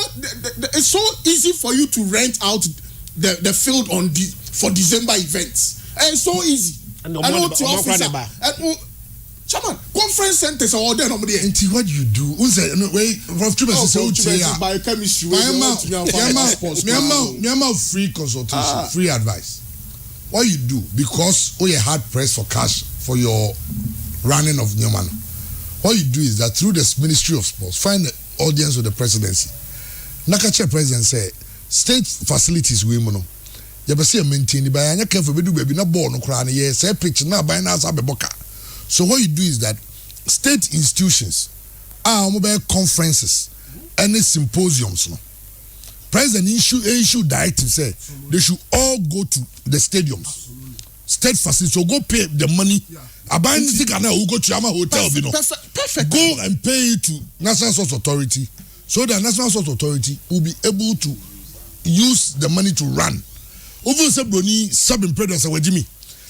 It's so easy for you to rent out the field for December events. It's so easy. And Chairman, conference centers are all there. And what you do? Biochemistry. Free consultation, free advice. What you do because you're hard pressed for cash for your running of Newman. What you do is that through the Ministry of Sports, find the audience with the presidency. Nakache president say state facilities we mono. You be maintain the buy. Careful, we do baby na ball no crown. Yes, say pitch na buy na sabe boka. So what you do is that state institutions, mobile conferences, any symposiums, no. President issue directive say they should all go to the stadiums, state facilities. So go pay the money. Abandon who go to Yama Hotel, perfect. Go and pay it to National Sports Authority, so that National Sports Authority will be able to use the money to run. Over Broni sub-impreders with Jimmy.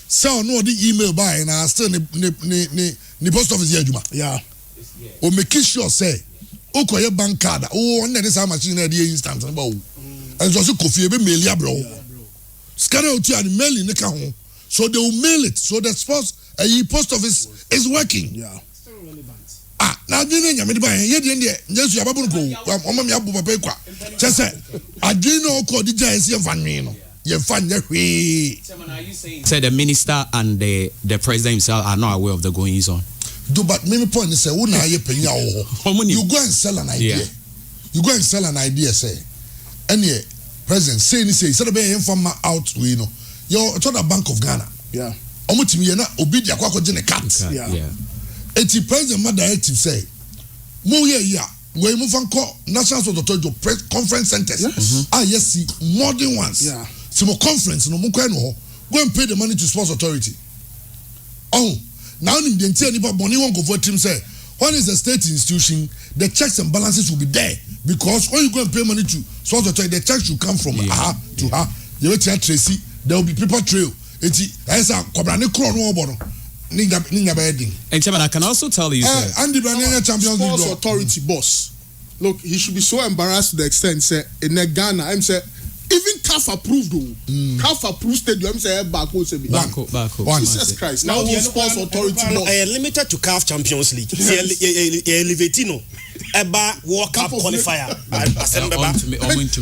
So no the email by and I still the post office here Juma. Yeah. Or make sure say your bank card. Oh, and this how much in the instant about. And so coffee be mail ya bro. Scan out and mail in the home. So they will mail it. So the post office is working. Yeah. Now didn't you buy here yes you ababu go. Me abu papa kwa. Just say I didn't know call the JC fan me no. You find that way. Say the minister and the president himself are not aware of the goings on. Do but maybe point is say, you go and sell an idea. Yeah. You go and sell an idea, say. And yeah, president say instead of being from out, you know, you're to the Bank of Ghana. Yeah. Omutimi na obidi akwako jene cat. Yeah. Eti president ma directive say, mo yeah. We move and call National Sports Authority press conference centers. Yes. Modern ones. Yeah. Some conference no go and pay the money to Sports Authority. Oh, now in the entire money won't go for team say when is the state institution, the checks and balances will be there because when you go and pay money to Sports Authority, the checks should come from her to her. You will tell Tracy, there will be paper trail. It's a Cobrani Crown or and Chairman, I can also tell you, Andy Banana Champions Sports Authority boss. Look, he should be so embarrassed to the extent say in Ghana, I'm say even CAF approved CAF approved stadium say back home. Jesus Christ. Now Sports Authority boss. Limited to CAF Champions League. Elevatino. Eba World Cup qualifier.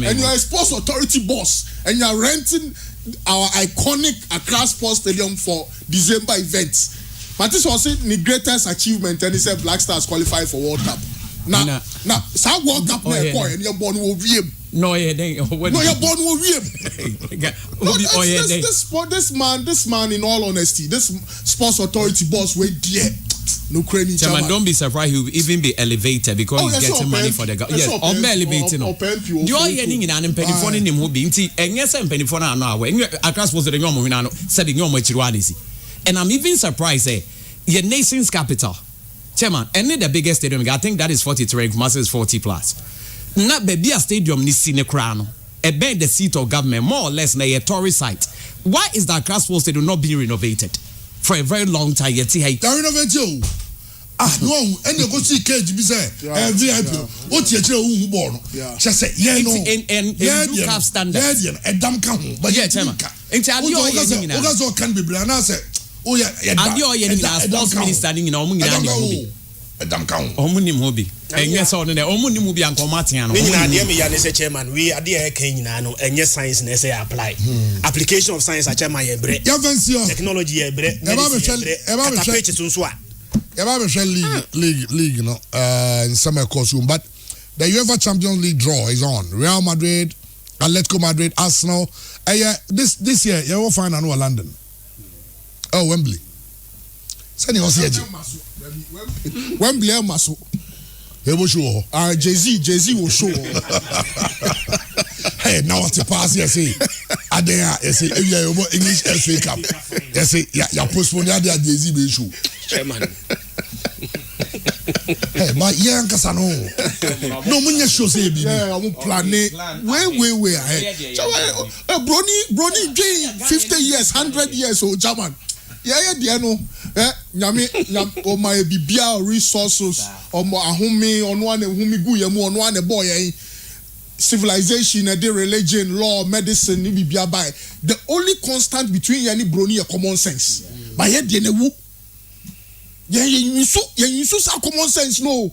And you are a sports authority boss, and you are renting our iconic Accra Sports Stadium for December events. But this was the greatest achievement, and he said Black Stars qualify for World Cup. Now, some World Cup and you're born with him. No, you're born with him. This man, in all honesty, this sports authority boss, wait dear. No credit. Chairman, don't be surprised he will even be elevated because he's getting money for the government. Yes, on elevating. You are getting in an penny for him who be into, and yes, I'm penny for an hour. And across was the Yomo said in Yomo. And I'm even surprised, your nation's capital. Chairman, and the biggest stadium, I think that is 43, Kumasi is 40 plus. Not be a stadium ni sine crown. A bed the seat of government, more or less, na a tourist site. Why is that Accra Sports Stadium not being renovated for a very long time? Yet, hey, they renovate you. No, and you go see cage be say VIP. What you tell who born? Just say yeah no. And blue cap standards. Yeah, a damn count. But yeah, Chairman. Into adio yening na. Ogazo can be brand na say. Oh yeah, adio yening na sports minister ni na omu nyina ni hobi. A damn count. Omu ni hobi. Enye so no na omu ni mu bi anko matia no. We nyina de me ya ne say chairman we ade e kan nyina no enye science na say apply. Application of science a chairman ye bre. Technology ye bre. Eba me so a. Eba me league you know in summer course but the UEFA Champions League draw is on. Real Madrid, Atletico Madrid, Arsenal. This year you will find another London. Oh, Wembley. Send you see Wembley maso. He will show. Jay-Z will show. Hey, now what's the pass you say? Adea, you say English FA Cup. You say ya postpone ya Jay-Z be show. Chairman. Hey, but yeah, Kasano. No, when you show say be. Yeah, I'm planning. Wait. Brony Jay 50 years, 100 years old German. Yeah, no. Nyame o my bibia resources o mo ahome ono ane humi gu yemu ono ane boy civilization and the religion law medicine ni bibia by the only constant between yani brony common sense but here dey newu you so common sense no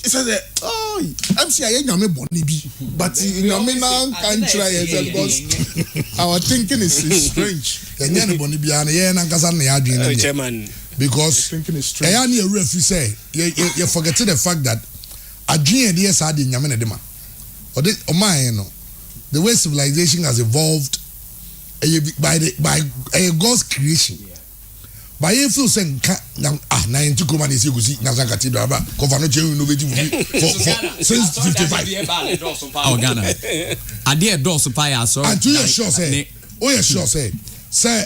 it says MC aye nyame boni bi but nyame na kan try because our thinking is strange. Nyame boni bi an ye na nkasa na ya adwene chairman because thinking is strange. Eya na you referee say you forget the fact that adwene dey say ade nyame na de ma or no the way civilization has evolved by God's creation. By you feel saying na into come and see Nyanza Cathedral ba Kovano Jehu innovative for since 55. Oh Ghana. Ade doors pa so. And you sure say. Oh you sure say. Say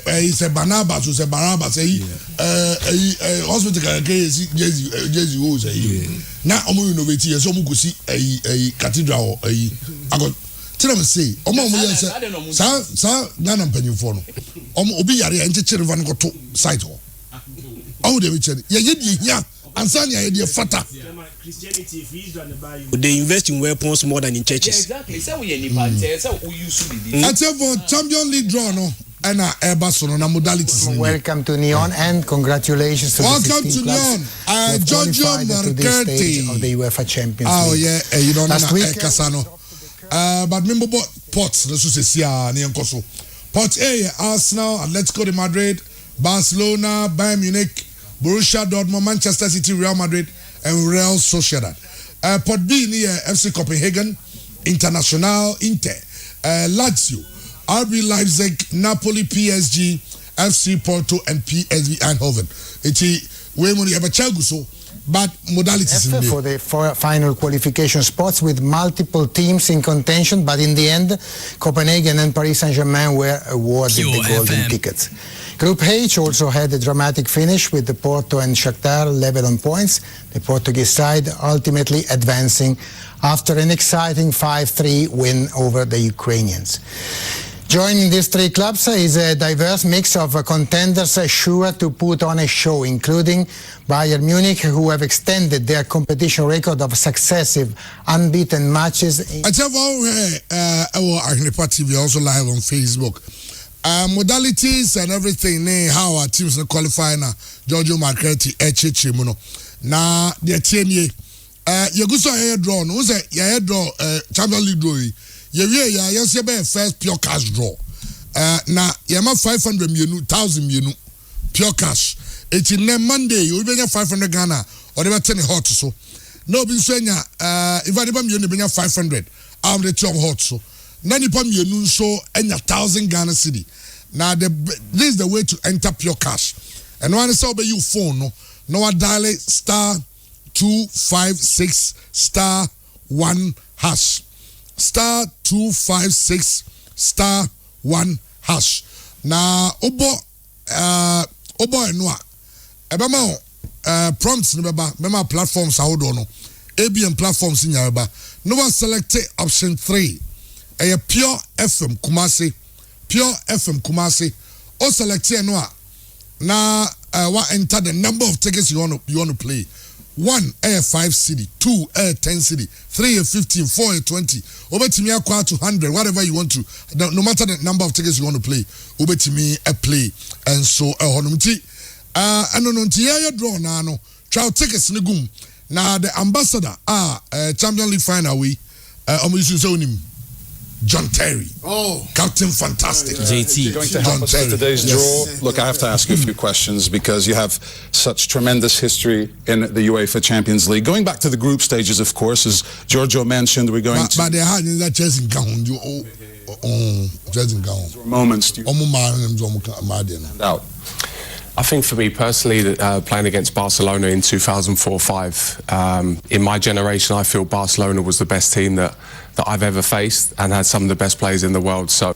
it's a Barnabas so say Barnabas say hospital can Jesu who say. Na omo innovative so omo go see cathedral ago tell them say omo say sa na mpanyimfo no omo obi yare enchechere van go to site ho oh dey chere ye di hia ansanya ye dey fata Christianity if Israel and Bible they invest in weapons more than in churches. Exactly say we any part say we use be I tell for Champions League draw no and eba so na modalities. Welcome to Neon and congratulations to welcome to Neon Giorgio Marchetti of the UEFA Champions League. Oh yeah you don't know Casano. But remember Ports no so say na enkoso Port A Arsenal, Atletico de Madrid, Barcelona, Bayern Munich, Borussia Dortmund, Manchester City, Real Madrid and Real Sociedad. Port B near FC Copenhagen, International, Inter, Lazio, RB Leipzig, Napoli, PSG, FC Porto and PSV Eindhoven. It's we money have a chaguso. But modalities for the final qualification spots with multiple teams in contention, but in the end, Copenhagen and Paris Saint-Germain were awarded the golden tickets. Group H also had a dramatic finish with the Porto and Shakhtar level on points, the Portuguese side ultimately advancing after an exciting 5-3 win over the Ukrainians. Joining these three clubs is a diverse mix of contenders sure to put on a show, including Bayern Munich, who have extended their competition record of successive unbeaten matches. I tell you, our Agnepa TV also live on Facebook. Modalities and everything, how our teams qualify now. Giorgio Marchetti, na de tie nie yegu so ye draw no say ye draw Champions League draw ye wie ya yes ye be first pure cash draw na ye ma 500 mienu 1000 mienu pure cash eti ne Monday you be 500 Ghana or they be turn hot so no be so nya if I be mienu be 500 am the turn hot so na nipa mienu so enya 1000 Ghana cedi. Now this is the way to enter pure cash. And when I say obey you phone no I dial *256*1# *256*1#. Now obo enwa ebema prompts no beba platforms hold on ABM platforms in yaba no one select option 3 a pure FM Kumasi or select no now what enter the number of tickets you want to play. 1 5 cedi, 2 10 cedi, 3 15, 4 20. Over to me acquire to 100, whatever you want to. No matter the number of tickets you want to play, over to me a play and so honumti. And on your draw now. Trial tickets negum. Now the ambassador Champions League final we John Terry. Oh, Captain Fantastic. JT. Going to help us with today's draw. Look, I have to ask you a few questions because you have such tremendous history in the UEFA Champions League. Going back to the group stages, of course, as Giorgio mentioned, we're going to... But they had that chasing gown. Moments. Out. I think for me personally, playing against Barcelona in 2004-05, in my generation, I feel Barcelona was the best team that I've ever faced and had some of the best players in the world. So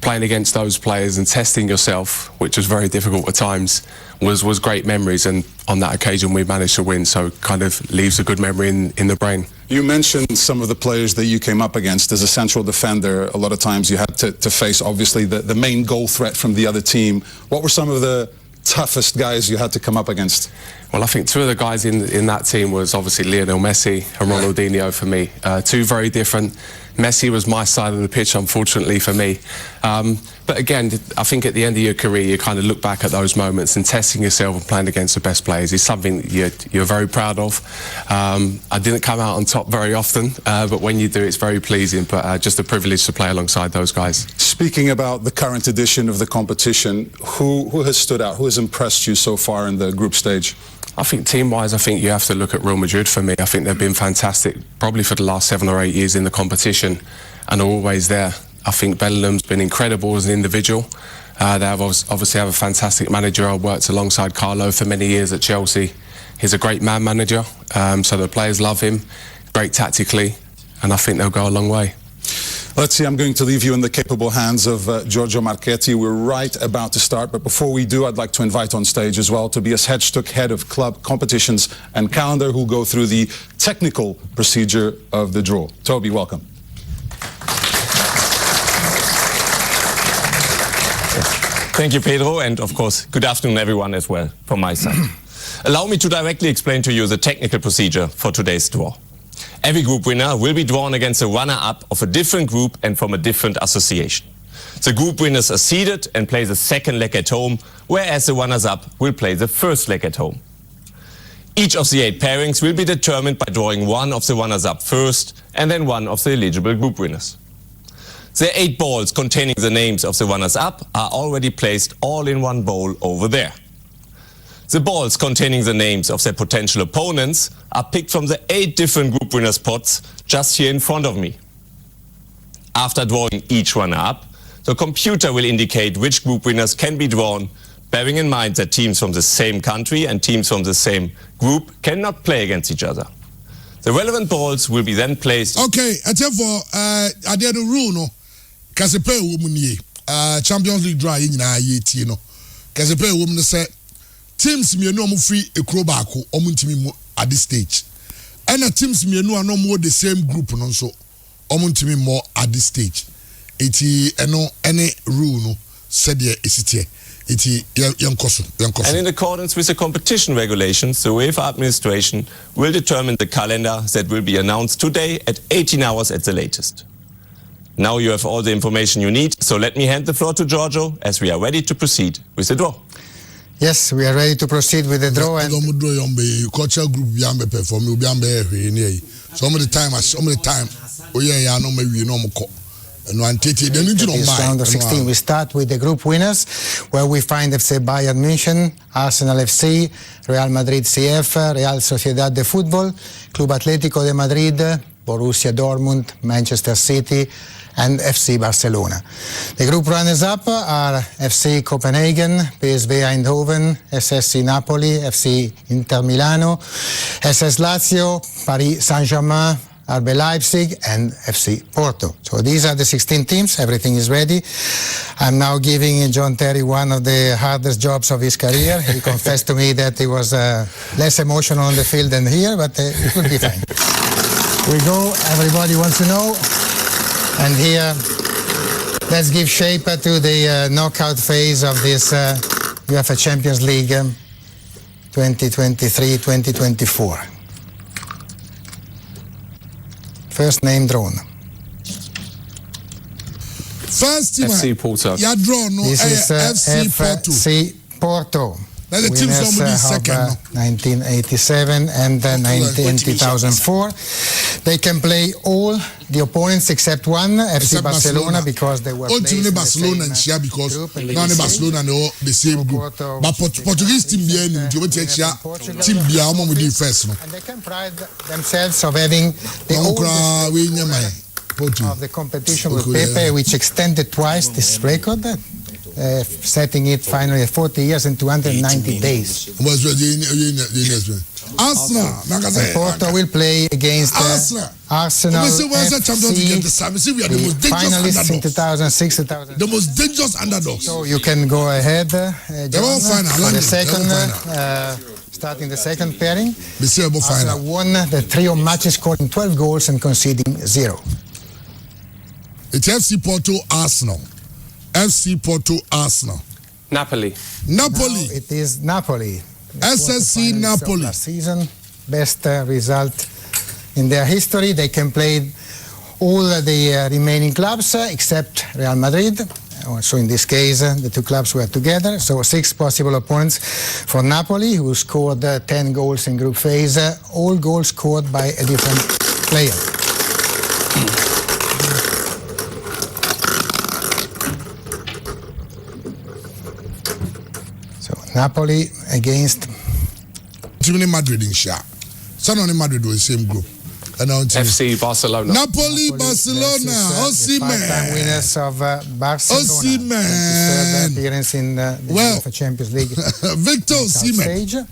playing against those players and testing yourself, which was very difficult at times, was great memories. And on that occasion, we managed to win. So kind of leaves a good memory in the brain. You mentioned some of the players that you came up against as a central defender. A lot of times you had to face, obviously, the main goal threat from the other team. What were some of the toughest guys you had to come up against? Well, I think two of the guys in that team was obviously Lionel Messi and Ronaldinho for me. Two very different. Messi was my side of the pitch, unfortunately for me. But again, I think at the end of your career, you kind of look back at those moments and testing yourself and playing against the best players is something you're very proud of. I didn't come out on top very often, but when you do, it's very pleasing. But just a privilege to play alongside those guys. Speaking about the current edition of the competition, who has stood out? Who has impressed you so far in the group stage? I think team-wise, I think you have to look at Real Madrid for me. I think they've been fantastic, probably for the last 7 or 8 years in the competition, and are always there. I think Bellingham's been incredible as an individual. They obviously have a fantastic manager. I worked alongside Carlo for many years at Chelsea. He's a great man manager, so the players love him, great tactically, and I think they'll go a long way. Let's see, I'm going to leave you in the capable hands of Giorgio Marchetti. We're right about to start, but before we do, I'd like to invite on stage as well Tobias Hedstuck, head of club competitions and calendar, who'll go through the technical procedure of the draw. Toby, welcome. Thank you, Pedro, and of course, good afternoon, everyone, as well, from my side. Allow me to directly explain to you the technical procedure for today's draw. Every group winner will be drawn against a runner-up of a different group and from a different association. The group winners are seeded and play the second leg at home, whereas the runners-up will play the first leg at home. Each of the 8 pairings will be determined by drawing one of the runners-up first and then one of the eligible group winners. The 8 balls containing the names of the runners-up are already placed all in one bowl over there. The balls containing the names of their potential opponents are picked from the 8 different group winners' pots just here in front of me. After drawing each runner-up, the computer will indicate which group winners can be drawn, bearing in mind that teams from the same country and teams from the same group cannot play against each other. The relevant balls will be then placed... Okay, therefore, I did a rule, no? Kasepe woman ye, Champions League draw in ye tino. Kasepe woman say teams me no free a crow back or at this stage. And teams me no more the same group no so or more at this stage. No any rule no said ye is it here. And in accordance with the competition regulations, the UEFA administration will determine the calendar that will be announced today at 18 hours at the latest. Now you have all the information you need, so let me hand the floor to Giorgio as we are ready to proceed with the draw. Yes, we are ready to proceed with the draw. And cultural group be perform will be some of the time oh yeah no maybe no more no antete then into round of 16 we start with the group winners where we find FC Bayern München, Arsenal FC, Real Madrid CF, Real Sociedad de Fútbol, Club Atlético de Madrid, Borussia Dortmund, Manchester City and FC Barcelona. The group runners-up are FC Copenhagen, PSV Eindhoven, SSC Napoli, FC Inter Milano, SS Lazio, Paris Saint-Germain, RB Leipzig and FC Porto. So these are the 16 teams. Everything is ready. I'm now giving John Terry one of the hardest jobs of his career. He confessed to me that he was less emotional on the field than here, but it will be fine. We go. Everybody wants to know. And here, let's give shape to the knockout phase of this UEFA Champions League 2023-2024. First name drawn. First team. FC Porto. Yeah, drawn. No, this is FC Porto. Now the teams somebody second. 1987 and then 2004. They can play all the opponents except one, FC Barcelona, because they were placed in the Barcelona and share because now Barcelona and all the same group. But Portuguese team behind you will take team behind with the first. And they can pride themselves of having the oldest of the competition with Pepe, which extended twice this record. Setting it finally at 40 years and 290 days. Arsenal. Porto will play against Arsenal FC, the finalists in 2006, 2007. The most dangerous underdogs. So you can go ahead, John, for the second, starting the second pairing. Arsenal won the trio matches, scoring 12 goals and conceding 0. It's FC Porto, Arsenal. FC Porto, Arsenal. Napoli. Napoli. Now it is Napoli. SSC Napoli. Last season, best result in their history. They can play all the remaining clubs except Real Madrid. So in this case, the two clubs were together. So 6 possible opponents for Napoli, who scored 10 goals in group phase. All goals scored by a different player. Napoli against Madrid in Sha. Son of Madrid was the same group. FC Barcelona. Napoli Barcelona. Osimhen. 5-time winners of Barcelona. Osimhen. Appearance in the UEFA Champions League. Victor Osimhen.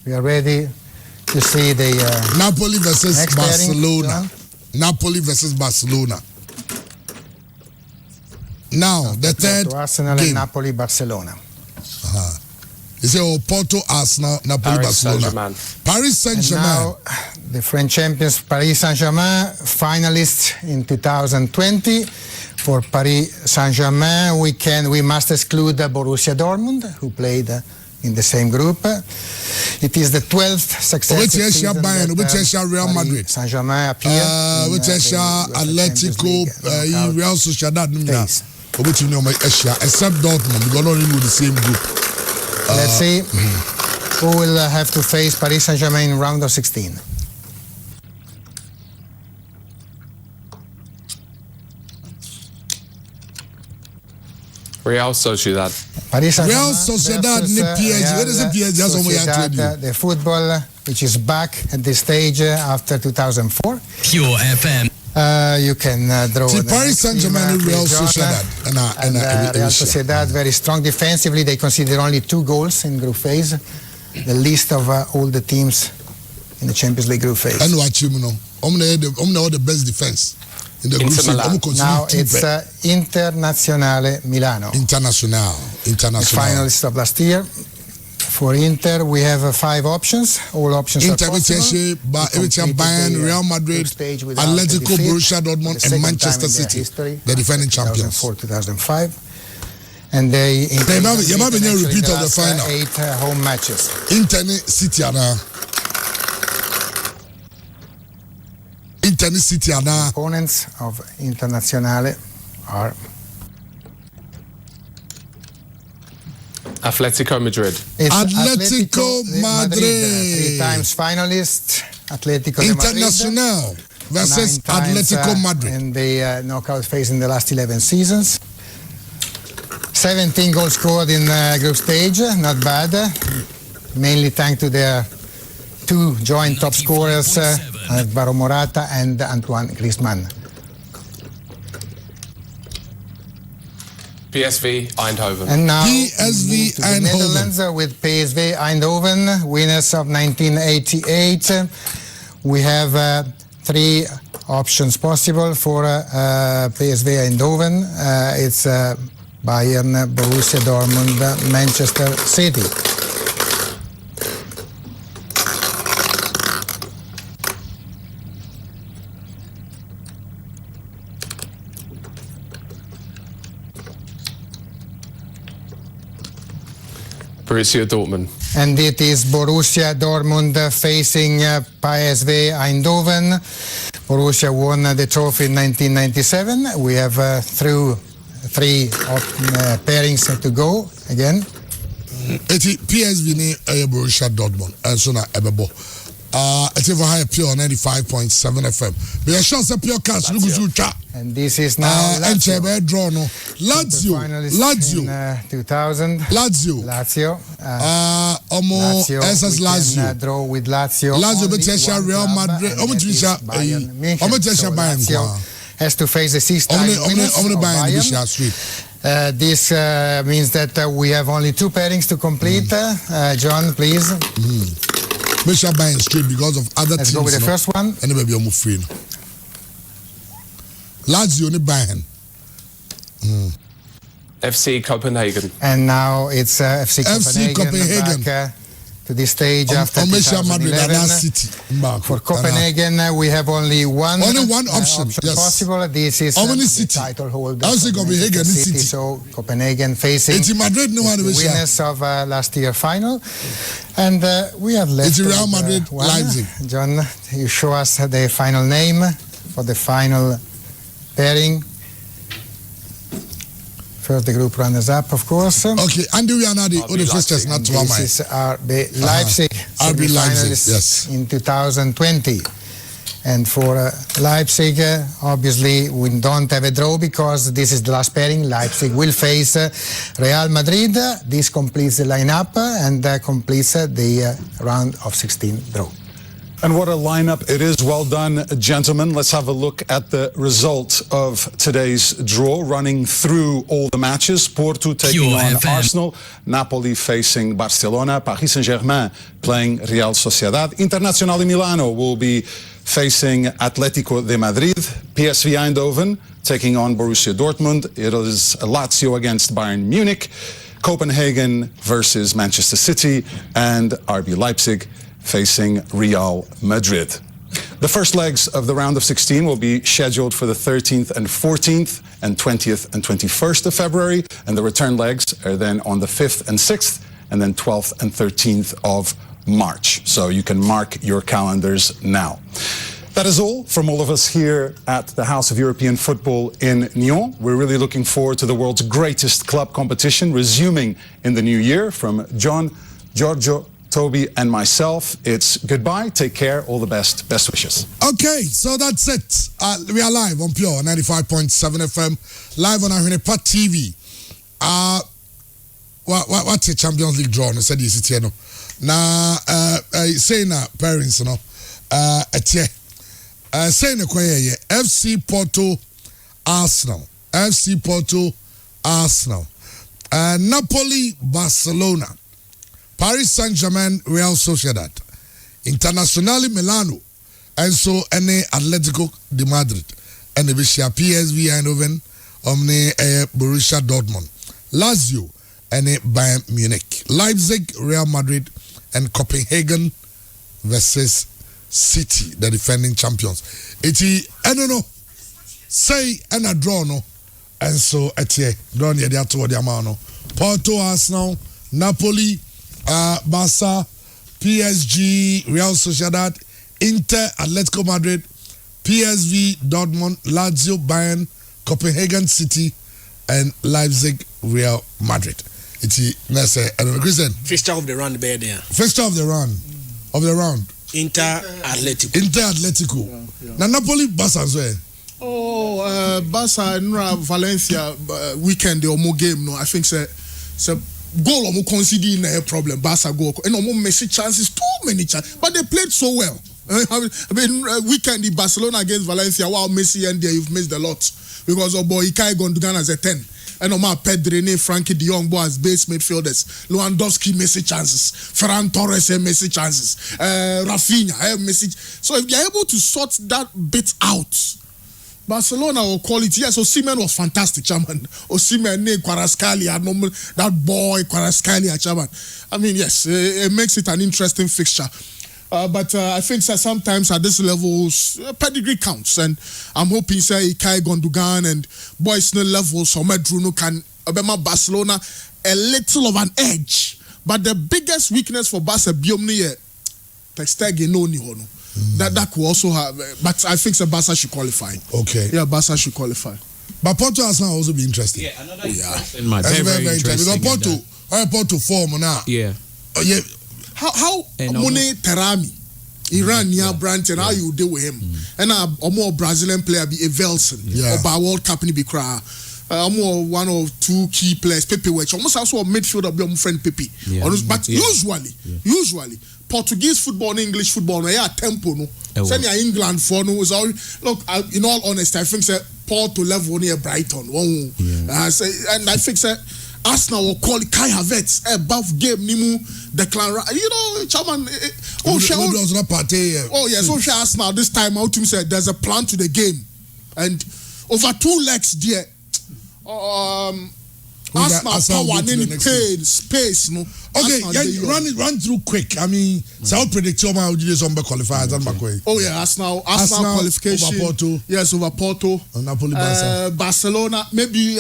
We are ready to see the Napoli versus Barcelona. Napoli versus Barcelona. Now the third Arsenal game. And Napoli Barcelona. It's Porto, Arsenal, Napoli, Barcelona. Paris Saint-Germain. Now, the French champions, Paris Saint-Germain, finalists in 2020. For Paris Saint-Germain, we must exclude Borussia Dortmund, who played in the same group. It is the 12th successive season that Real Madrid. Saint-Germain appeared Atletico, Real Sociedad. Except Dortmund, because not in the same group. Let's see who will have to face Paris Saint-Germain in round of 16. Real Sociedad. Real Sociedad ni PSG. What is it PSG? That's what we have to the football, which is back at this stage after 2004. Pure FM. You can draw the Paris Saint-Germain and Real Sociedad. Real Sociedad, very strong defensively. They conceded only 2 goals in group phase, the least of all the teams in the Champions League group phase. I know what you know. I'm the best defense in the group phase. Now it's Internazionale Milano. International. The finalists of last year. For Inter, we have 5 options. All options Inter are possible. Bayern, Real Madrid, Atletico, Borussia Dortmund, and Manchester City, the defending champions. 2004-2005. And they might be a repeat of the final. 8 home matches. Inter City Opponents of Internazionale are Atletico Madrid. It's Atletico Madrid. 3 times finalist, Atletico de Madrid. Internacional versus 9 times, Atletico Madrid. in the knockout phase in the last 11 seasons. 17 goals scored in group stage, not bad. Mainly thanks to their 2 joint top scorers, Alvaro Morata and Antoine Griezmann. PSV Eindhoven. And now PSV we move to the Eindhoven. Netherlands with PSV Eindhoven, winners of 1988. We have 3 options possible for PSV Eindhoven. It's Bayern, Borussia Dortmund, Manchester City. Borussia Dortmund. And it is Borussia Dortmund facing PSV Eindhoven. Borussia won the trophy in 1997. We have 3 pairings to go again. Eti PSV ni Borussia Dortmund. So na ebebo. It's over high pure 95.7 FM. We are sure say pure cast And this is now Lazio. Draw no. Lazio. In 2000. Lazio. Lazio. SS Lazio. Can, draw with Lazio. Lazio betisha Real Madrid. Bayern has to face the 6-time winners of Bayern. This means that we have only 2 pairings to complete. John, please. Make sure Bayern straight because of other Let's teams. go with the first one. And maybe I'm free. Lazio ni Bayern. FC Copenhagen. And now it's FC Copenhagen. Back, to this stage after 2011. City. For Copenhagen, we have only one option yes. possible. This is the title holder. Copenhagen City. So Copenhagen facing Madrid, the winners of last year final. And we have left Real Madrid, Leipzig. John, you show us the final name for the final pairing. First, the group runners-up, of course. Okay, and we are now the first not to This is RB Leipzig, RB Leipzig, yes. In 2020. And for Leipzig, obviously, we don't have a draw because this is the last pairing. Leipzig will face Real Madrid. This completes the lineup and completes the round of 16 draw. And what a lineup it is. Well done, gentlemen. Let's have a look at the result of today's draw, running through all the matches. Porto taking on Arsenal, Napoli facing Barcelona, Paris Saint-Germain playing Real Sociedad, Internazionale Milano will be facing Atletico de Madrid, PSV Eindhoven taking on Borussia Dortmund. It is Lazio against Bayern Munich, Copenhagen versus Manchester City, and RB Leipzig facing Real Madrid. The first legs of the round of 16 will be scheduled for the 13th and 14th and 20th and 21st of February, and the return legs are then on the 5th and 6th and then 12th and 13th of March. So you can mark your calendars now. That is all from all of us here at the House of European Football in Nyon. We're really looking forward to the world's greatest club competition resuming in the new year. From John, Giorgio, Toby and myself, it's goodbye, take care, all the best wishes. Okay, so that's it. We are live on Pure 95.7 FM, live on Ahwenepa TV. What's a Champions League draw? I said this here no. Now, saying parents, no, saying FC Porto, Arsenal, FC Porto, Arsenal, Napoli, Barcelona, Paris Saint-Germain, Real Sociedad, Internazionale Milano, and so any Atletico de Madrid, and the PSV Eindhoven, Borussia Dortmund, Lazio, and Bayern Munich, Leipzig, Real Madrid, and Copenhagen versus City, the defending champions. I don't know, say and a draw no, and so draw near the other amount. Porto, Arsenal, Napoli, Barca, PSG, Real Sociedad, Inter, Atletico Madrid, PSV, Dortmund, Lazio, Bayern, Copenhagen City, and Leipzig, Real Madrid. Iti na say Christian. Fixture of the round be there. Fixture of the round. Inter Atletico. Na Napoli Barca as well. Barca and Valencia weekend the omo game no. I think say goal omo concede in a problem. Barca goal and omo missing chances, too many chances, but they played so well. I mean, weekend the Barcelona against Valencia. Wow, Messi and there you've missed a lot because Ilkay Gundogan as a 10. And Omar Pedri, Frankie De Jong as base midfielders. Lewandowski missing chances. Ferran Torres missing chances. Rafinha missing. So if they're able to sort that bit out, Barcelona or quality. Yes, Osimhen was fantastic, chairman. Osimhen, Kvaratskhelia, that boy Kvaratskhelia, chairman. I mean, yes, it makes it an interesting fixture. But I think sometimes at this level, pedigree counts, and I'm hoping Ilkay Gundogan and boys no levels or Medruno can obema Barcelona a little of an edge. But the biggest weakness for Barca Biomni Ter Stegen no ni hono. That could also have, but I think Barca should qualify. Okay. Yeah, Barca should qualify. But Porto has now also be interesting. Yeah, another interesting match. Very interesting. Because Porto form now. Yeah. Yeah. How Mone Terami, Iranian branch, and how you deal with him, and a more Brazilian player be a Velson, or by World Cup ni be cry. More one or two key players, Pepe, which almost also a midfielder be my friend Pepe. But usually Portuguese football and English football, no, yeah, tempo no. Send your England for no. Look, in all honesty, I think that Porto level near Brighton. And I think that Arsenal will call Kai Havertz above game Nimu Declan. You know, Chairman. So Arsenal this time out to me said there's a plan to the game, and over 2 legs there. Arsenal power in paid space no. Okay, run through quick. I mean, South prediction my just on qualifiers and Macquarie. Arsenal qualification over Porto. Yes, over Porto. Napoli, Barcelona, maybe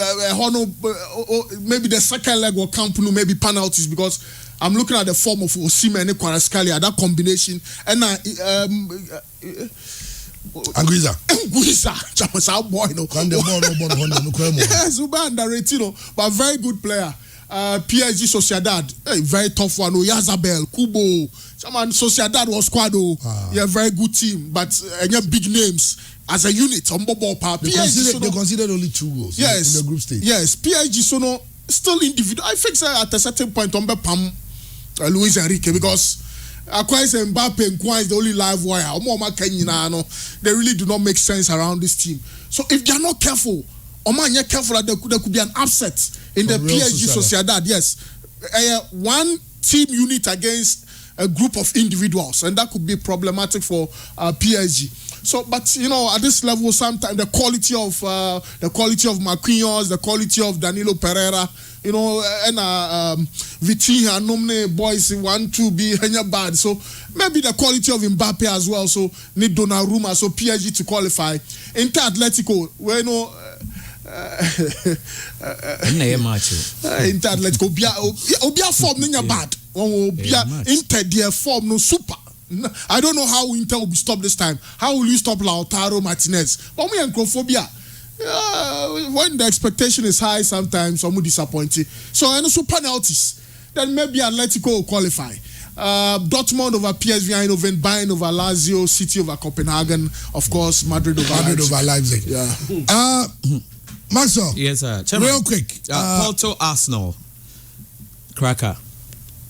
maybe the second leg will Camp Nou, maybe penalties because I'm looking at the form of Osimhen and Kvaratskhelia, that combination, and Anguissa, boy, no. Yes, underrated, but very good player. PSG Sociedad, very tough one. Yazabel, Kubo, Sociedad was squad. Yeah, very good team, but big names as a unit on ball power. They considered only 2 goals. Yes, in the group stage. Yes, PSG Sono still individual. I think at a certain point on Pam Luis Enrique because. Akwaise Mbappe and Kwa is the only live wire. They really do not make sense around this team. So if they are not careful, you're careful that there could be an upset in the PSG Sociedad. Yes, one team unit against a group of individuals, and that could be problematic for PSG. So, but you know, at this level, sometimes the quality of Marquinhos, the quality of Danilo Pereira, you know, and Vitinha, Nomne boys 1-2 be bad. So maybe the quality of Mbappe as well. So need Donnarumma, so PSG to qualify. Inter Atletico, where you know. Inter Atletico, Obia form ninya bad. Inter their form no super. I don't know how Inter will be stopped this time. How will you stop Lautaro Martinez? But we Ankrophobia. When the expectation is high, sometimes some will disappoint you. So and also penalties. Then maybe Atletico will qualify. Dortmund over PSV Eindhoven, Bayern over Lazio, City over Copenhagen, of course, Madrid over Leipzig. Yeah. Maxwell. Yes, sir. Real quick. Porto Arsenal. Cracker.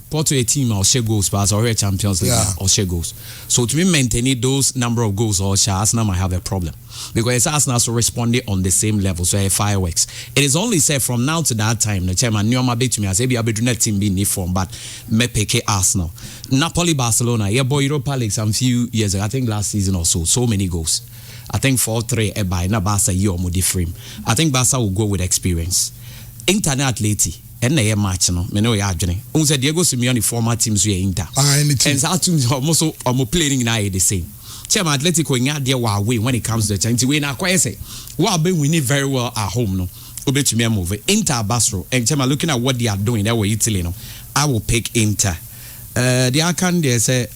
Porto a team or share goals, but already Champions League or share goals. So to me, maintaining those number of goals or share, Arsenal might have a problem because Arsenal so responding on the same level. So fireworks. It is only said from now to that time. The chairman knew my bit to me. I said, "Be able team be in form, but me pick Arsenal, Napoli, Barcelona. Yeah, boy, Europa League some few years ago. I think last season or so many goals. I think 4-3 by na Barca year or more different. I think Barca will go with experience. Internet Atleti. And they match no, me know ya adwene. Unse Diego Simeone former teams we Inter. And that teams almost playing now the same. Chema Atletico nya there wa away when it comes to the chance. We na quite say we are being winning very well at home no. Obetumi move Inter Basro and Chema looking at what they are doing there with Italy no. I will pick Inter. The can they say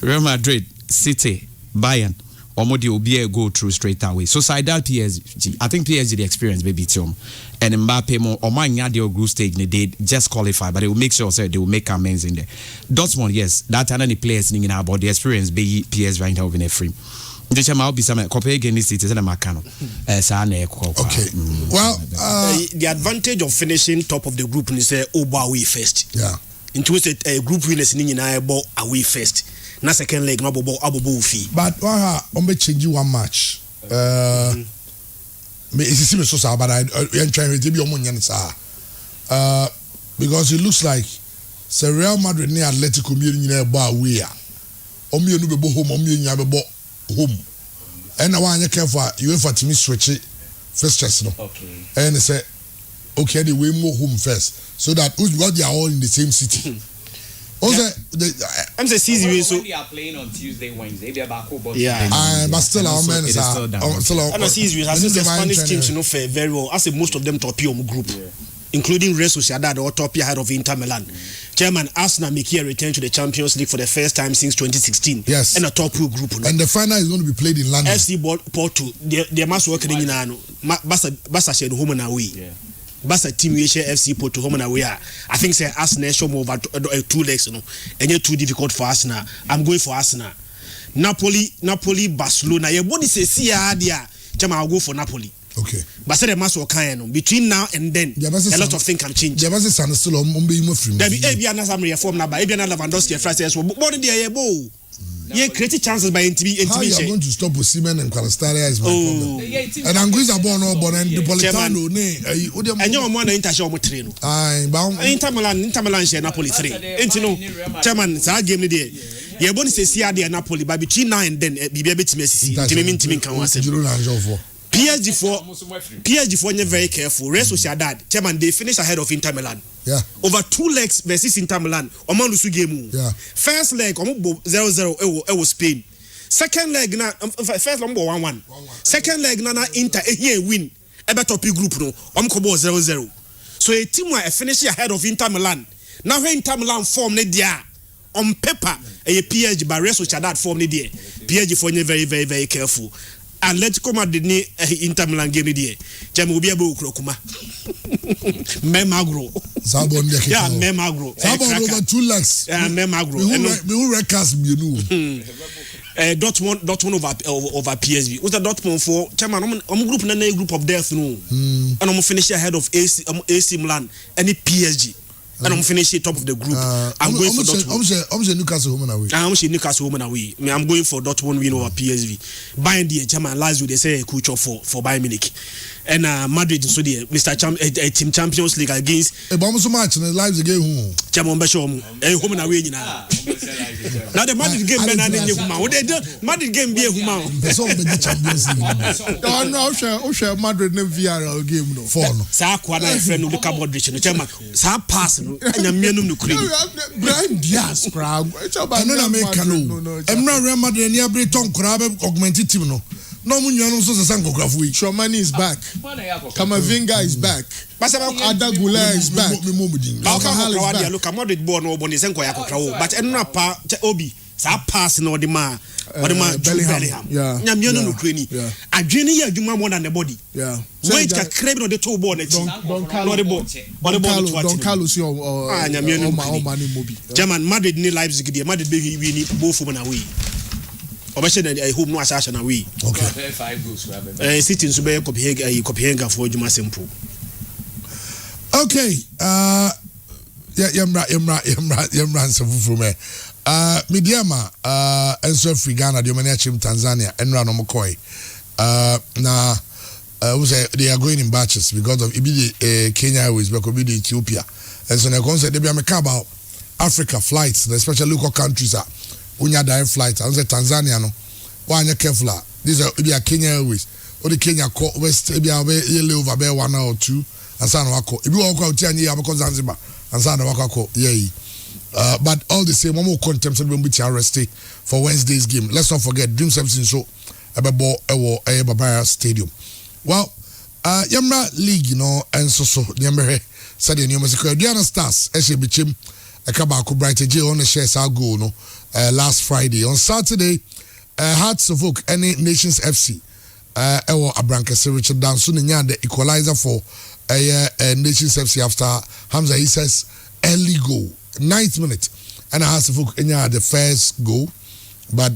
Real Madrid, City, Bayern. Omodi will be a go through straight away. So Sidal PSG, I think PSG the experience maybe Tiom and Mbappe more or the group stage they just qualify, but they will make sure they will make amends in there. Dortmund, yes, that and any players in about the experience be PS right now in a frame. Okay. Well, the advantage of finishing top of the group is Oba away first. Yeah. Into a group winners in away first. Na second leg no abobo fee. But on change one match. Me is so sad, but I trying to be because it looks like Real Madrid near Atletico near bar we are. Omi no be home, omi nya home. And I want you careful. You have to switch it first chest no. Okay. And they say, okay, the way more home first, so that who's got they are all in the same city. Also, I'm saying season so they are playing on Tuesday, Wednesday. They are back home. Yeah, but still our men is still. And season as the Spanish teams you know fare very well. I say most of them top group. Yeah. Including Real Sociedad or top ahead of Inter Milan. Chairman Arsenal make a return to the Champions League for the first time since 2016. Yes. And a top group. No? And the final is going to be played in London. FC Porto, they must work in Basa share home and away. Yeah. Basa team we share FC Porto home and away. I think say Arsenal show more over 2 legs, you know. And you're too difficult for Arsenal. I'm going for Arsenal. Napoli, Barcelona. Your body says see dia. Chairman, I'll go for Napoli. Okay. But say the mass will kind between now and then a lot of things can change. There was a son still on be free. There be Ebiana some reform now, but Ebiana Lewandowski franchise will more than the abo. Yeah, create chances by intimidation. How you are going to stop with Seamen and Qualistaria is my problem. And I'm going to born and the Politano and your money international train. Inter Milan share Napoli 3. Intino Chairman, it's our game day. You're going to say CRD and Napoli, but between now and then be able to Messi. Timmy can was PSG for very careful. Real Sociedad, Chairman, they finish ahead of Inter Milan. Yeah. Over 2 legs versus Inter Milan. Oman lusu game. Yeah. First leg, 0-0 Spain. Second leg, first number 1-1. Second leg, Inter here win. Ebe top group no. Kobo 0-0. So a team where finish ahead of Inter Milan. Now when Inter Milan form ne dia on paper, a PSG by Real Sociedad form ne dia. PSG for very very very careful. Atletico Madrid ni Inter Milan game ni dia. Jamu obi abo okrokuma. Memagro. Sabon dia. Yeah, Memagro. Sabon over 2 legs. Yeah, Memagro. We will recast me no. Dortmund over PSV. What's the Dortmund for? Chairman, group na group of death no. And I'm finish ahead of AC Milan and PSG. And I'm finishing top of the group. I'm going for Dortmund. I'm saying Newcastle home and away. I'm saying Newcastle home and away. I'm going for Dortmund win over PSV. Bayern the German Lazio they say a coach for Bayern Munich. And Madrid so the Mr. Team Champions League against. So much in the lives again home. Chairman Bashom. Home and away now. Now the Madrid game be na huma. What they do? Madrid game be huma. So be the Champions League. No, Osha Madrid no VRL game no. For no. Sa akwana friend no Luka Modric no chairman. Sa pass no. Anya mianum no kuri. Brian Diaz crowd. No na make no. Emra Real Madrid ni Breton crowd augmented team no. No munyo so se sanko krafu. Chomani is back. Kamavinga is back. Ada Gula is back. Luka Modric born no boni senko ya krawo. But enna pa obi sa pass no de ma Bellingham. Yeah. Nya mianum no kuri ni. Adwene ya adwuma more than the body. Yeah. Wait ka crave no the two ball na chi. Don Carlos nya mianum mobi. German Madrid ni Leipzig dia Madrid be win both home and away. Obeshe na home no asasha na we. Okay. 5 goals City nso be Copenhagen for Juma simple. Okay. Yemra so from me. Mediama enso free Ghana the many achim Tanzania enra no mokoi. Na we say they are going in batches because of Kenya Airways but could be Ethiopia. And so na concept they be make about Africa flights, especially local countries are unya direct flights. I say Tanzania no. Why you careful? These are Kenya Airways. Or the Kenya West be over there 1 or 2 and san wako. If you walk out here because Zanzibar and san wako but all the same one more contempt will be arrested for Wednesday's game. Let's not forget Dream 17 so about Babaya Stadium. Well, Yamra League, you know, and so Yamre said the new music Diana Stars, Bichim, a Kabako Bright J on the shares our goal, no, last Friday. On Saturday, Hearts of Oak any Nations FC ɛwɔ Abrankɛse Richard Danso ne nya the equalizer for Nations FC after Hamza Issa's early goal 9th minute and Hearts of Oak nya the first goal but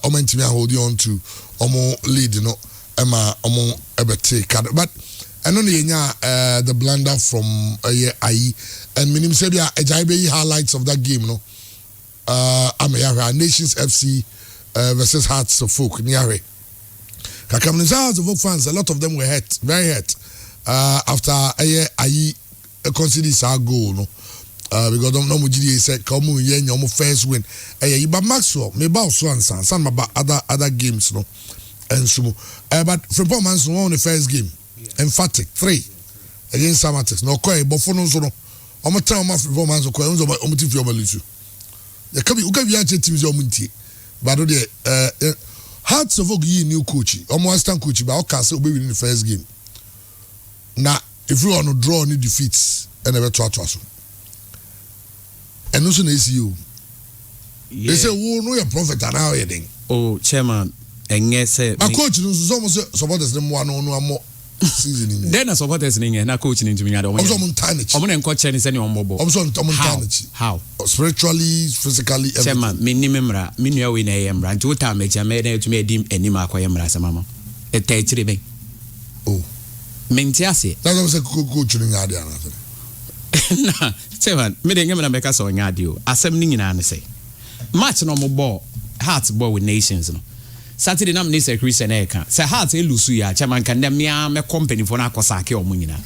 Omentimi holding on to Omo lead Emma Omo ebete card but I know the blunder from Ayi and minim sebia ejaibe highlights of that game Nations FC versus Hearts of Oak Niare. Kakamniza Hearts of Oak fans, a lot of them were hurt, very hurt after Ayi considered our goal because no mujidi said kamu yenye omo first win but Maxwell me ba so ansan san ba other games and so but performance on the first game emphatic 3 against Samatics no koi but for no so no omo tell omo performance ko omo ti fi omo litu ya kabi ukabi ya teams omo ntie but the Hearts of Oak new coach omo assistant coach ba o ka say obe win the first game na if you want to draw any defeats and never to so and also na you they say wo no your prophet and how you think oh chairman enye say my coach no so supporters them one no amo season then a supporters ninge na coach ni ntumi nya do omo na enko che ni se ni ombobo how spiritually physically everything. Chairman me ni memra me nua we na yemra nti uta meja me na etumi edim enim akoye mra samama etachire ben oh mentiase that's what say coach ni nya dia na na chairman me de ngemna meka so nya dia o asem ni nyina ne say match no mo ball Hearts ball with Nations no Saturday nam Nisa Christian Eka. Say Hearts elusu ya chairman kan dem ya me company for na akosake omo nyina.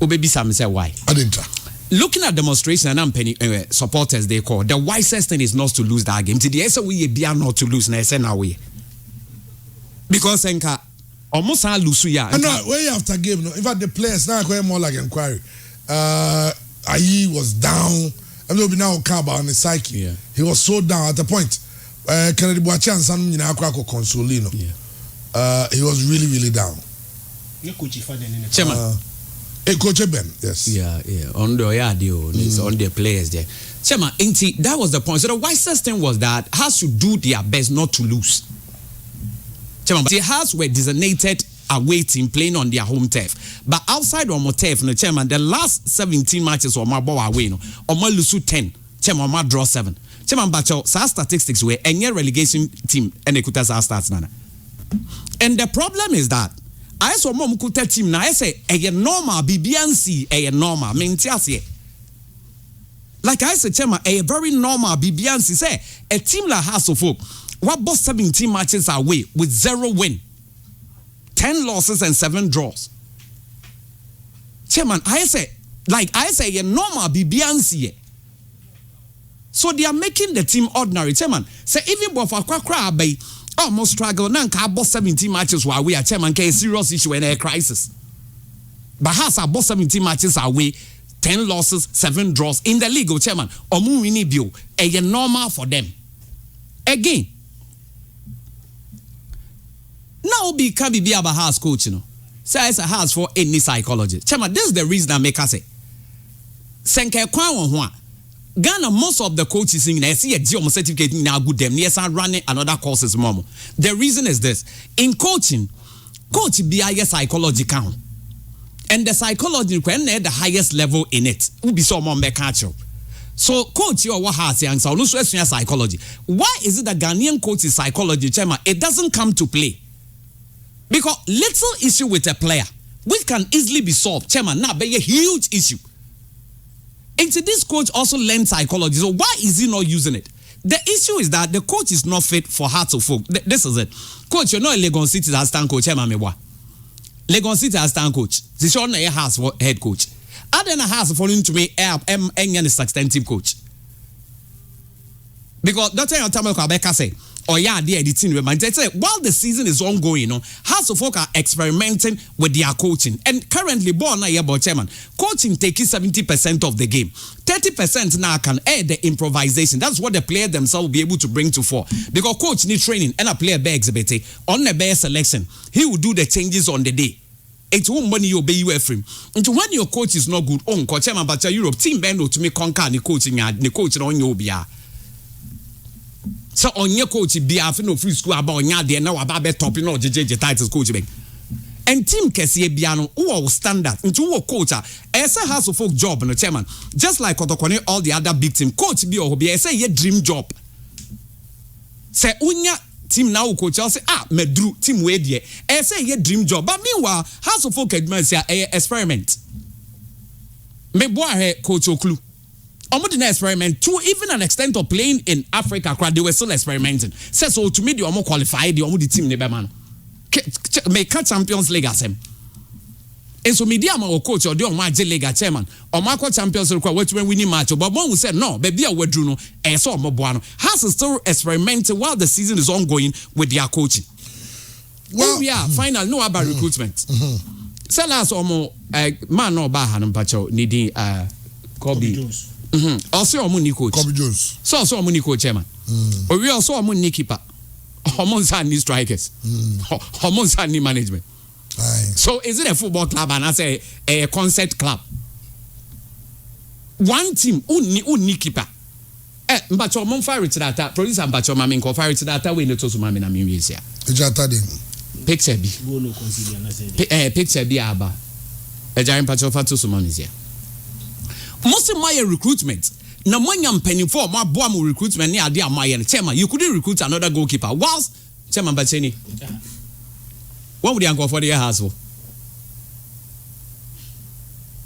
Obebi sam say why? Adenta. Looking at demonstration and penny supporters they call the wisest thing is not to lose that game. Today say we be not to lose na say na we. Because enka almost a lusu ya. No, way after game no. In fact the players now go more like inquiry. Ayi was down. I mean now Kaba on the psyche. Yeah. He was so down at the point. Kennedy Boachi and San nyina akwa consolino. He was really down. Chairman. Coach Ben, yes. Yeah. On the deal, on the players there. Chairman, that was the point. So the wisest thing was that Hearts should do their best not to lose. Chairman, the Hearts were designated away team playing on their home turf. But outside of my turf, no, Chairman, the last 17 matches were my ball away, no, or my lose 10. Chairman, my draw 7. Chairman Bacho, sa statistics were any relegation team and Ekuta sa stats nana. And the problem is that I saw mom kuta team na I say a normal BBNC a normal mentiasie. Like I said, Chairman, a very normal BBNC say a team like Hearts of Oak what both 17 matches away with 0 win, 10 losses and 7 draws. Chairman, I say a normal BBNC. So they are making the team ordinary. Chairman, say even Bofa Kwakra Bay almost struggle. Nanka boss 17 matches while we are Chairman a serious issue and a crisis. But has our boss 17 matches away, 10 losses, 7 draws in the league, Chairman. Omu wini bio a normal for them. Again. Now can be about house coach, you know. Say it's a house for any psychology. Chairman, this is the reason I make us say. Senke kwa Ghana, most of the coaches in I see a GM certificate now good them. Yes, I'm running another courses, mom. The reason is this: in coaching, coach be higher psychology count, and the psychology when the highest level in it will be so more catch up. So, coach, you what has young so psychology. Why is it that Ghanaian coach's psychology, Chairman, it doesn't come to play? Because little issue with a player, which can easily be solved, Chairman, now be a huge issue. And this coach also learned psychology. So why is he not using it? The issue is that the coach is not fit for Hearts of Oak. This is it. Coach, you're not a Legon City assistant coach. Legon City assistant coach. This is not a Hearts head coach. Other than a Hearts following to me, and substantive coach. Because Dr. Yotamel say, oh yeah, the editing remind. They say while the season is ongoing, Hearts of Oak are experimenting with their coaching. And currently, Chairman, coaching taking 70% of the game. 30% now can add the improvisation. That's what the player themselves will be able to bring to fore. Because coach need training and a player be exhibited on the best selection. He will do the changes on the day. It won't money you obey you Ephraim. And when your coach is not good, coach Chairman, but Europe team bend to me conquer the coaching and the coach on your So onye coach be afi no free school aba onya de na waba be top no jeje titles coach ben. And team kese bia no wo standard nti wo coach a ese House of Folk job no chairman just like Kotokone all the other big team coach bi o bi ese ye dream job. Say unya team now coach say medru team we de ese ye dream job but meanwhile House of Folk admire say experiment. Me boy he coach Oklu almost an experiment to even an extent of playing in Africa, they were still experimenting. So to me, they are more qualified, they are more the team, man. Make Champions League as him. And so media my coach or do on my League chairman or Marco Champions League when winning match. But one who said no, baby, we drew no, and so Mobuano has still experimenting while the season is ongoing with their coaching. Well, we are final no about recruitment. Sell us almost man no bahan pacho needing Kobe. Also, Omuni coach. Kobe Jones. So Omuni coach, chairman. Or we also Omuni keeper. Hormones and strikers. Hormones and management. So is it a football club and I say a concert club? One team, uni keeper. But your mom fire to that producer, but your mammy fire to that way no to mammy na music. Picture B. Picture B aba. A giant patch of fatu summons here. Most of my recruitment. Na mwanya penny for my boy recruitment near dear my chairman. You couldn't recruit another goalkeeper. Whilst chairman Bacheni. What would you go for the house for?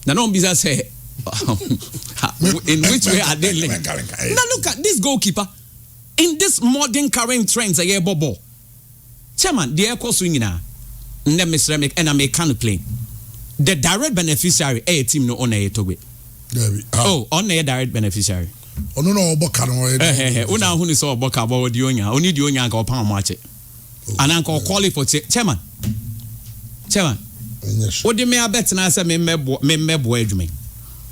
Now no business say in which way are they linked? Now look at this goalkeeper in this modern current trends. A bobo. Chairman, the air course swinging now. Let me ceramic and I may can play. The direct beneficiary a team no owner to it. On a direct beneficiary. Oh no, Boka no. Una who is all Boka about the Onya, only the Onya or Palm March. And Uncle Quali for chairman. Chairman. What do you mean? I bet and I say, me boy, me.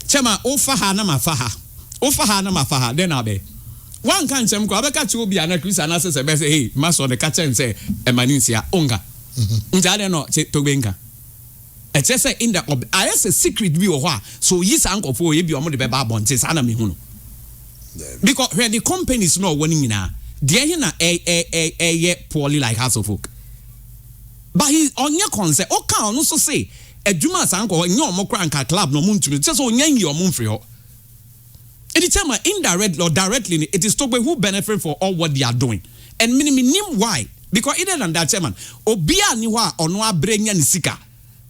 Chairman, Ofahana Mafaha. Ofahana Mafaha, then I'll be. One can't say, I catch you be an accused and I say, hey, master the catcher and say, Emanusia, Onga. I don't know, to Benga. I just say in the I have a secret view so yes, uncle for you be on the babon says Anna Mihuno. Because when the company is not winning now, they're a poorly like House of Folk. But he on your concept, or can also say a Juma's uncle in your Mokranka club no moon to me, just on your moon for you. Any time indirect or directly, it is to be who benefit for all what they are doing. And minimum why? Because either than that, chairman, Obia Niwa or no bring any sika.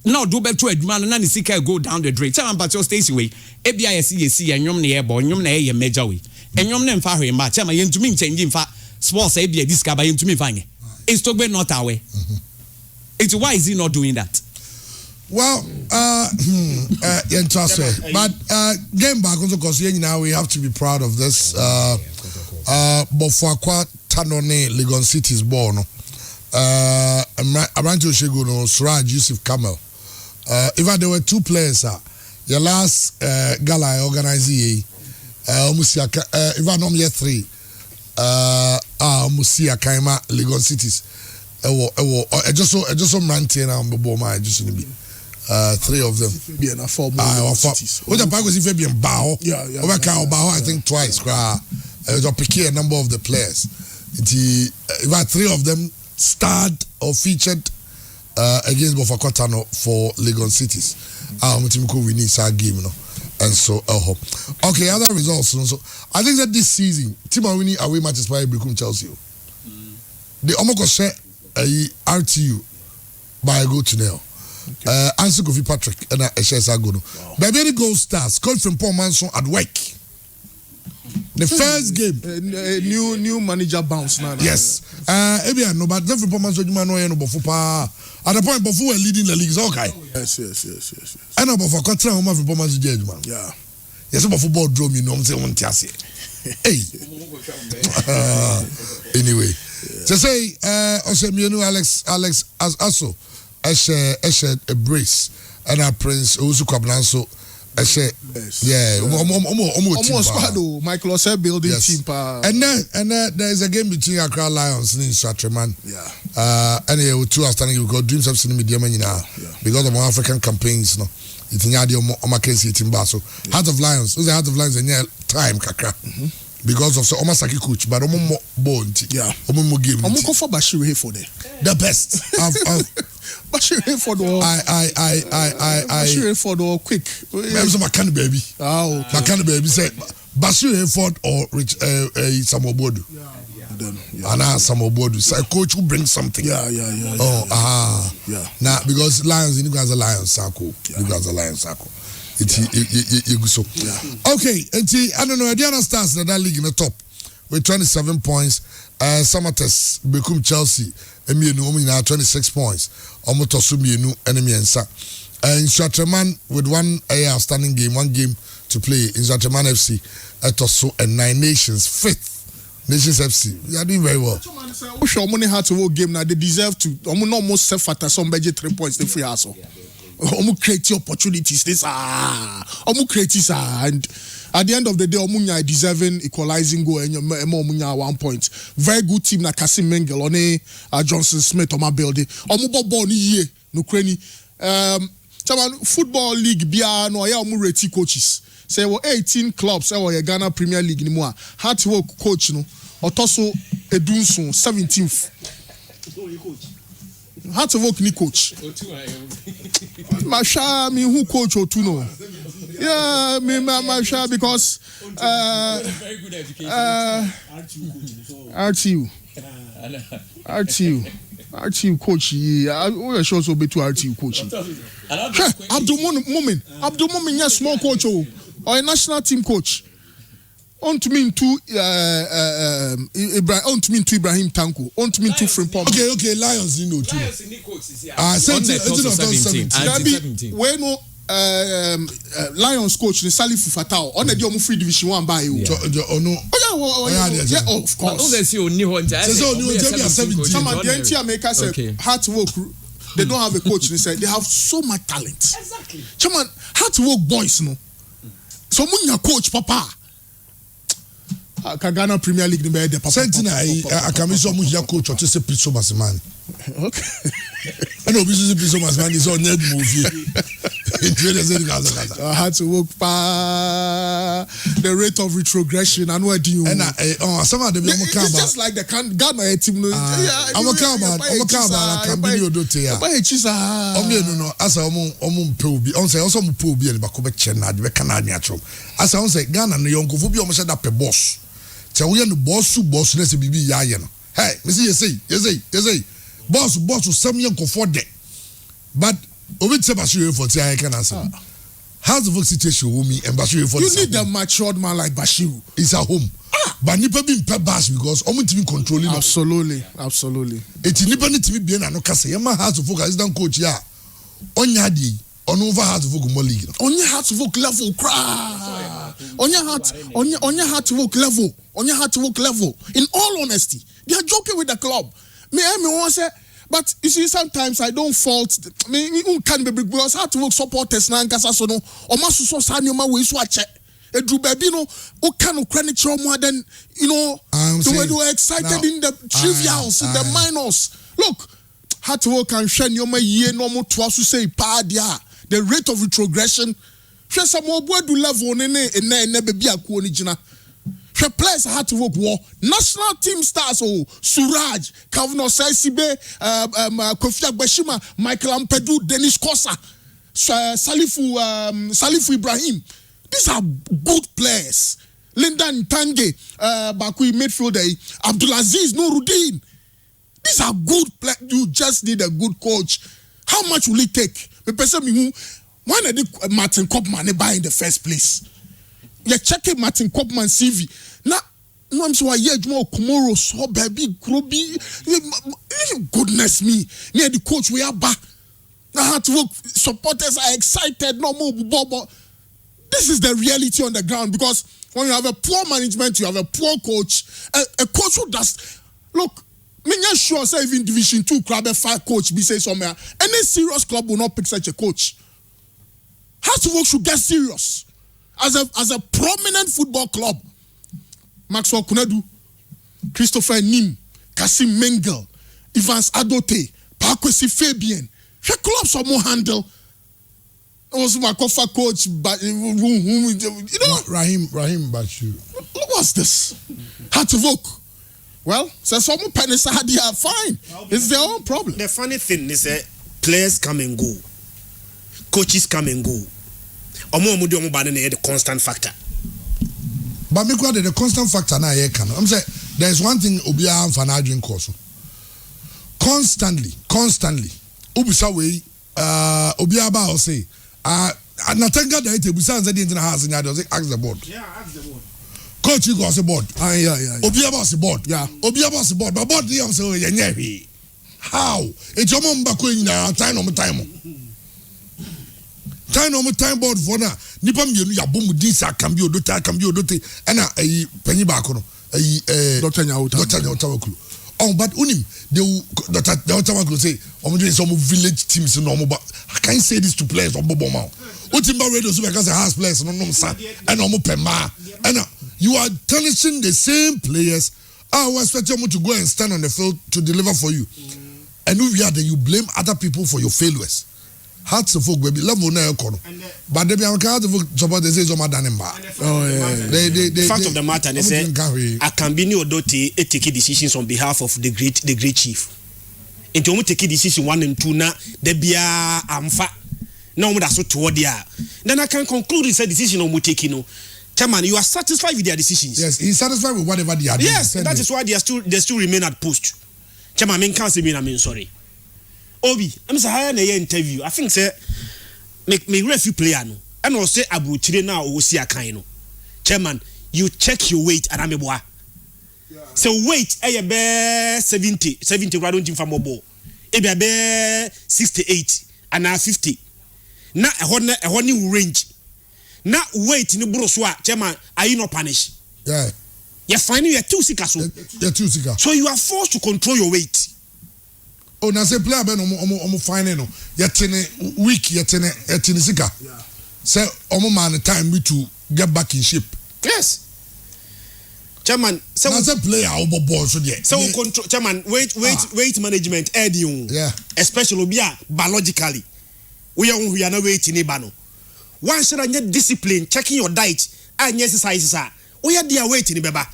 Now do better to man and sika go down the drain. Chairman, but your station way, ABISC and yum near boy, yum near major way. And yum name for him, but chairman, you to me changing for sports ABA discover him to me fine. It's to be not our way. It's why is he not doing that? Well, interesting. But game back also because now we have to be proud of this. Bofakwa Tanone Legon City's born. Amanto Sheguno, Suraj Yusuf Kamel. Even there were two players, your last gala organized Musiaka, even no year 3. Musia Kaima Legon Cities. I just saw Mantiana and Boboma, just in the 3 of them. Be enough for what the park was if being Bao? Over Bao, I think twice. It was a picky number of the players. About 3 of them starred or featured against Bofakotano for Legon Cities. We need our game, and so okay. Other results. So I think that this season, Team winning away matches by Brickum Chelsea. They almost share RTU by a go to now. Answer Kofi Patrick and Eshes Agono. Baby, the goal stars. Coach from Paul Manson at work. The first game, new manager bounce now. Yes. No, but then from Paul Manson, you know, at the point before we're leading the league, it's okay. Yes. And about for contra, home from Paul Manson, man. Yeah. Yes, about football drum, you know, I'm saying one tiasi. Hey. Anyway, to say, also, you know, Alex as also. Eshe a brace and our Prince Usu Kwablanso Eshe almost squad Michael Ose building team and then there is a game between Accra Lions and Shatreman. And with 2 outstanding because Dreams of Cinema Media now because of our African campaigns it's in Yadio Mackenzie team so Heart of Lions who's the Heart of Lions and time kakra because of so Omasaki coach, but Omo Bonti. Yeah. Omo game. Omo go for Bashir Hayford there. The best. Bashir Hayford. Bashir Hayford quick. I'm so Makani baby. Oh, okay. Makani baby said Bashir Hayford or Rich Samuel Bodu. And Samuel Bodu. So a coach who brings something. Yeah. Yeah. Now because Lions, you guys are Lions Sako. You guys are Lions Sako. Okay, and I don't know. Diana Stars that league in the top with 27 points. Samates Bekum Chelsea, Emienu now 26 points. Omotosu Mienu enemy and Sa. And Shatraman with one outstanding game, one game to play in Shatraman FC. Etoso and Nine Nations, 5th Nations FC. They are doing very well. We sure money had to work game now. They deserve to. Almost self at some budget 3 points. They free also. Create opportunities. This create and at the end of the day, Omunya deserving equalizing goal and Omunya 1 point. Very good team na Kasim Mengel, One Johnson Smith on my building. Ball ye no cranny. Football league bia no ya reti coaches. Say 18 clubs say Ghana Premier League ni mo hard work coach no. Otoso Edunsun 17th. Hard to work ni coach. Masha me who coach Otuno. Yeah, me Masha because very good education. RTU coach. We sure so be to RTU coach. Abdul Mumin, yes, small coach or a national team coach. On to mean to Ibrahim Tanko. On to mean to Frimpong. Okay, Lions, you know too. Lions in the coach is here. 17. When no Lions coach the Salif Fatao on the free division 1 by you. Yeah, of course. Some of the NTA makers say hard to work. They don't have a coach. They say they have so much talent. Exactly. Chairman, hard to work boys, no. So when coach, Papa. Ghana Premier League ni be de papa. Sentina akamiso mu ya coach to say Pitso Masimani. Okay. And obviously Pitso Masimani is on net movie. Had to work the rate of retrogression and what do you and some of them it's just like the Ghana team no. I'm Kambini Odote ya. No asa omo mpe obi on say also mpe obi e ba ko be che na de be kana anya tro asa on say Ghana no yonkofo bi omo say da pe boss che wo ye no boss na se bibi ya ye no hey me say you say boss some yonkofo de but obi tse Bashir for say I can answer. How's the situation with me and Bashir for you need a matured man like Bashir. It's at home. But nipa be pet bash because omo TV controlling. Absolutely. Eti nipa ni TV bien no kase yema has to focus assistant coach ya. Onya di on over has to focus more league. Onya has to focus level cry. Onya has to focus level. Onya has to focus level. In all honesty, they are joking with the club. Me want say. But you see, sometimes I don't fault. I mean, you can't be because how to work supporters na nkasa so no. Omasu so sa nyoma we so ache. Edru baby no. O can credit more than you know. They were excited now, in the trivials, in the minors. Look, how to work and share nyoma ye no mo to asu say pa dia. The rate of retrogression. Share some more boy do level ne baby akuo ni jina. She players had to work war. National team stars Suraj, Calvin Osei-Sibe, Kofi Agbeshima, Michael Ampedu, Dennis Kosa, Salifu Ibrahim. These are good players. Linda Ntange, Bakui midfielder, Abdulaziz Nuruddin. These are good players. You just need a good coach. How much will it take? The person who why did Martin Koopman buy in the first place? You're checking Martin Koopman CV. Now, I'm so I hear more tomorrow. So baby, Groby, goodness me. Near the coach, we are back. Now, how to work. Supporters are excited. No more bubble. This is the reality on the ground because when you have a poor management, you have a poor coach. A coach who does. Look, I'm not sure say even Division 2 club, a 5 coach be say somewhere. Any serious club will not pick such a coach. How to work should get serious. As a prominent football club, Maxwell Kunadu, Christopher Nim, Kasim Mengel, Evans Adote, Pakwesi Fabian, the clubs are more handle. also my cover coach, but you know, Raheem Bachu. What's this? Had to vote. Well, so some pennies had they are fine. It's their own problem. The funny thing is that players come and go, coaches come and go. The constant factor. But me quite the constant factor now here can. I'm saying there's one thing Obia and Fanadrin course. Constantly. Ubisa way Obia ba will say Natenga that it Busan said in the house and ask the board. Yeah, ask the board. Coach you got the board. Yeah. Obia boss the board. Yeah. Obia boss the board. But board you say yeah. How? It's your mom back when time on time board for na nipa mienu ya bomu dinsa can be odote and penny back no Dr. Nyawuta. Oh, but unim they Dr. Nyawuta say doing some village teams no more, but I can't say this to players on Boboma. Utimba radio super because house players no sa and no pema and you are tarnishing the same players. I was expecting you to go and stand on the field to deliver for you. And if you are then you blame other people for your failures. Hearts of folk baby level na ekono but they be am kind of support they say so mad than him. The fact of the matter they say Akambini Odote take decisions on behalf of the great chief. Into omo take decision 1 and 2 na de bia amfa na omo da so to dia. Then I can conclude this decision omo take no. Chairman, you are satisfied with their decisions? Yes, he's satisfied with whatever they are doing. Yes, that is why they still remain at post. Chairman, I can't say me sorry. Obi, I'm say na interview. I think say me referee player no. And also say Abuchire na o si akan no. Chairman, you check your weight and ameboa. So weight be 70 why don't you from ball. E be 68 and now 50. Na ehon ni range. Na weight ni bro so a chairman are you not punish? Yeah. You find you are too sick so. You're too sick. So you are forced to control your weight. Oh, na say player ben omo fine no. Yetene week yetene sika. Yeah. Say omo man time me to get back in shape. Yes. Chairman, so na say player obo ball so there. So control chairman weight management you. Yeah. Especially biologically. We are not waiting ba no. One should get discipline, checking your diet and exercises are. We are there waiting beba.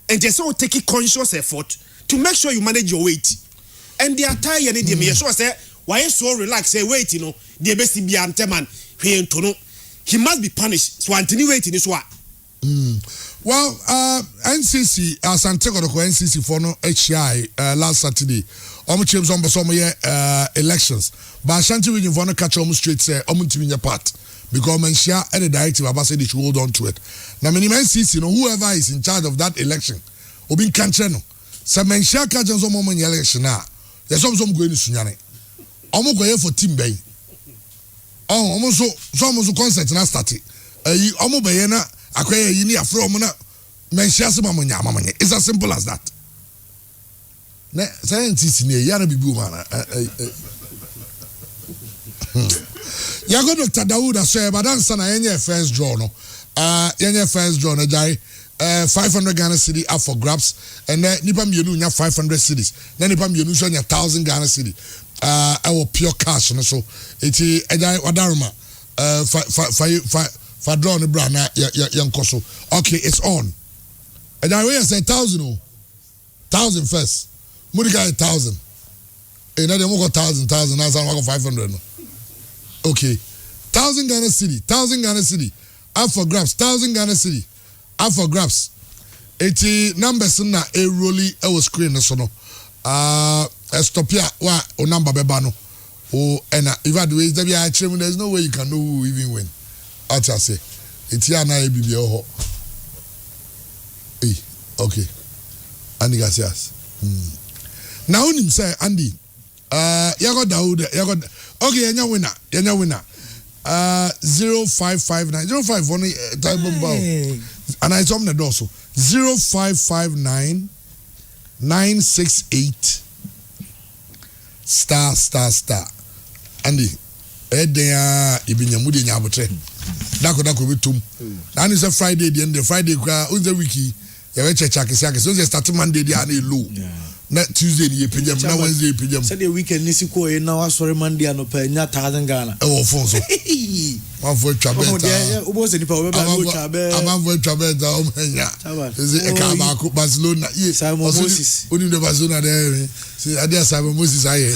And just so take a conscious effort to make sure you manage your weight. And they are tired in the so say why so relax say wait the best be man he must be punished so Anthony wait in this one. Well, NCC Santiago NCC for no HI last Saturday change on some elections but Ashanti region for no catch almost straight say to part because man share any directive about say they should hold on to it. Now minimum NCC whoever is in charge of that election obi country no so man share catch some moment election now. There's some going to Sunyane. Almost go here for team bay. Oh, almost concert na start. Almost by na acquire you near from na mention mama. It's as simple as that. Ne scientists near Yana Bibu man. Yago Dr. Dawuda say, but that's na first draw no. First draw na jai. 500 Ghana cedi up for grabs and then nipa mienu nya 500 cedis then nipa mienu so nya 1000 Ghana cedi our pure cash no so eti ejai wadaruma fa draw ne bra na yankoso okay it's on ejai we say 1000 first mudika 1000 na dem go 1000 na san go 500 no okay 1000 Ghana cedi up for grabs 1000 Ghana cedi up for grabs. 80 numbers na a rolly screen so no. Stop here wa o number beba no. Oh and if I do it there's no way you can know who even win. I just say it's here na bibi ho. Okay. Andy Garcias. Now him say Andy. Yago Dawood okay, yanya winner. 0559 05 type bomb. And I told them the also 0559 968 ***. Andy, there ibinyamudi nyabotre. Dako bitum. And it's a Friday, the end of Friday, on the wiki. You check so they start Monday, they are low. na Tuesday ni epejam na Wednesday epejam say the weekend ni siko e na wasori Monday anopa nya 1000 Ghana e wo phone so one for Chabeta o bo se nipa o be ba no Chabeta am for Chabeta o menya is e ka ba ko Barcelona ye Simon Moses oni de Barcelona there say adia Simon Moses aye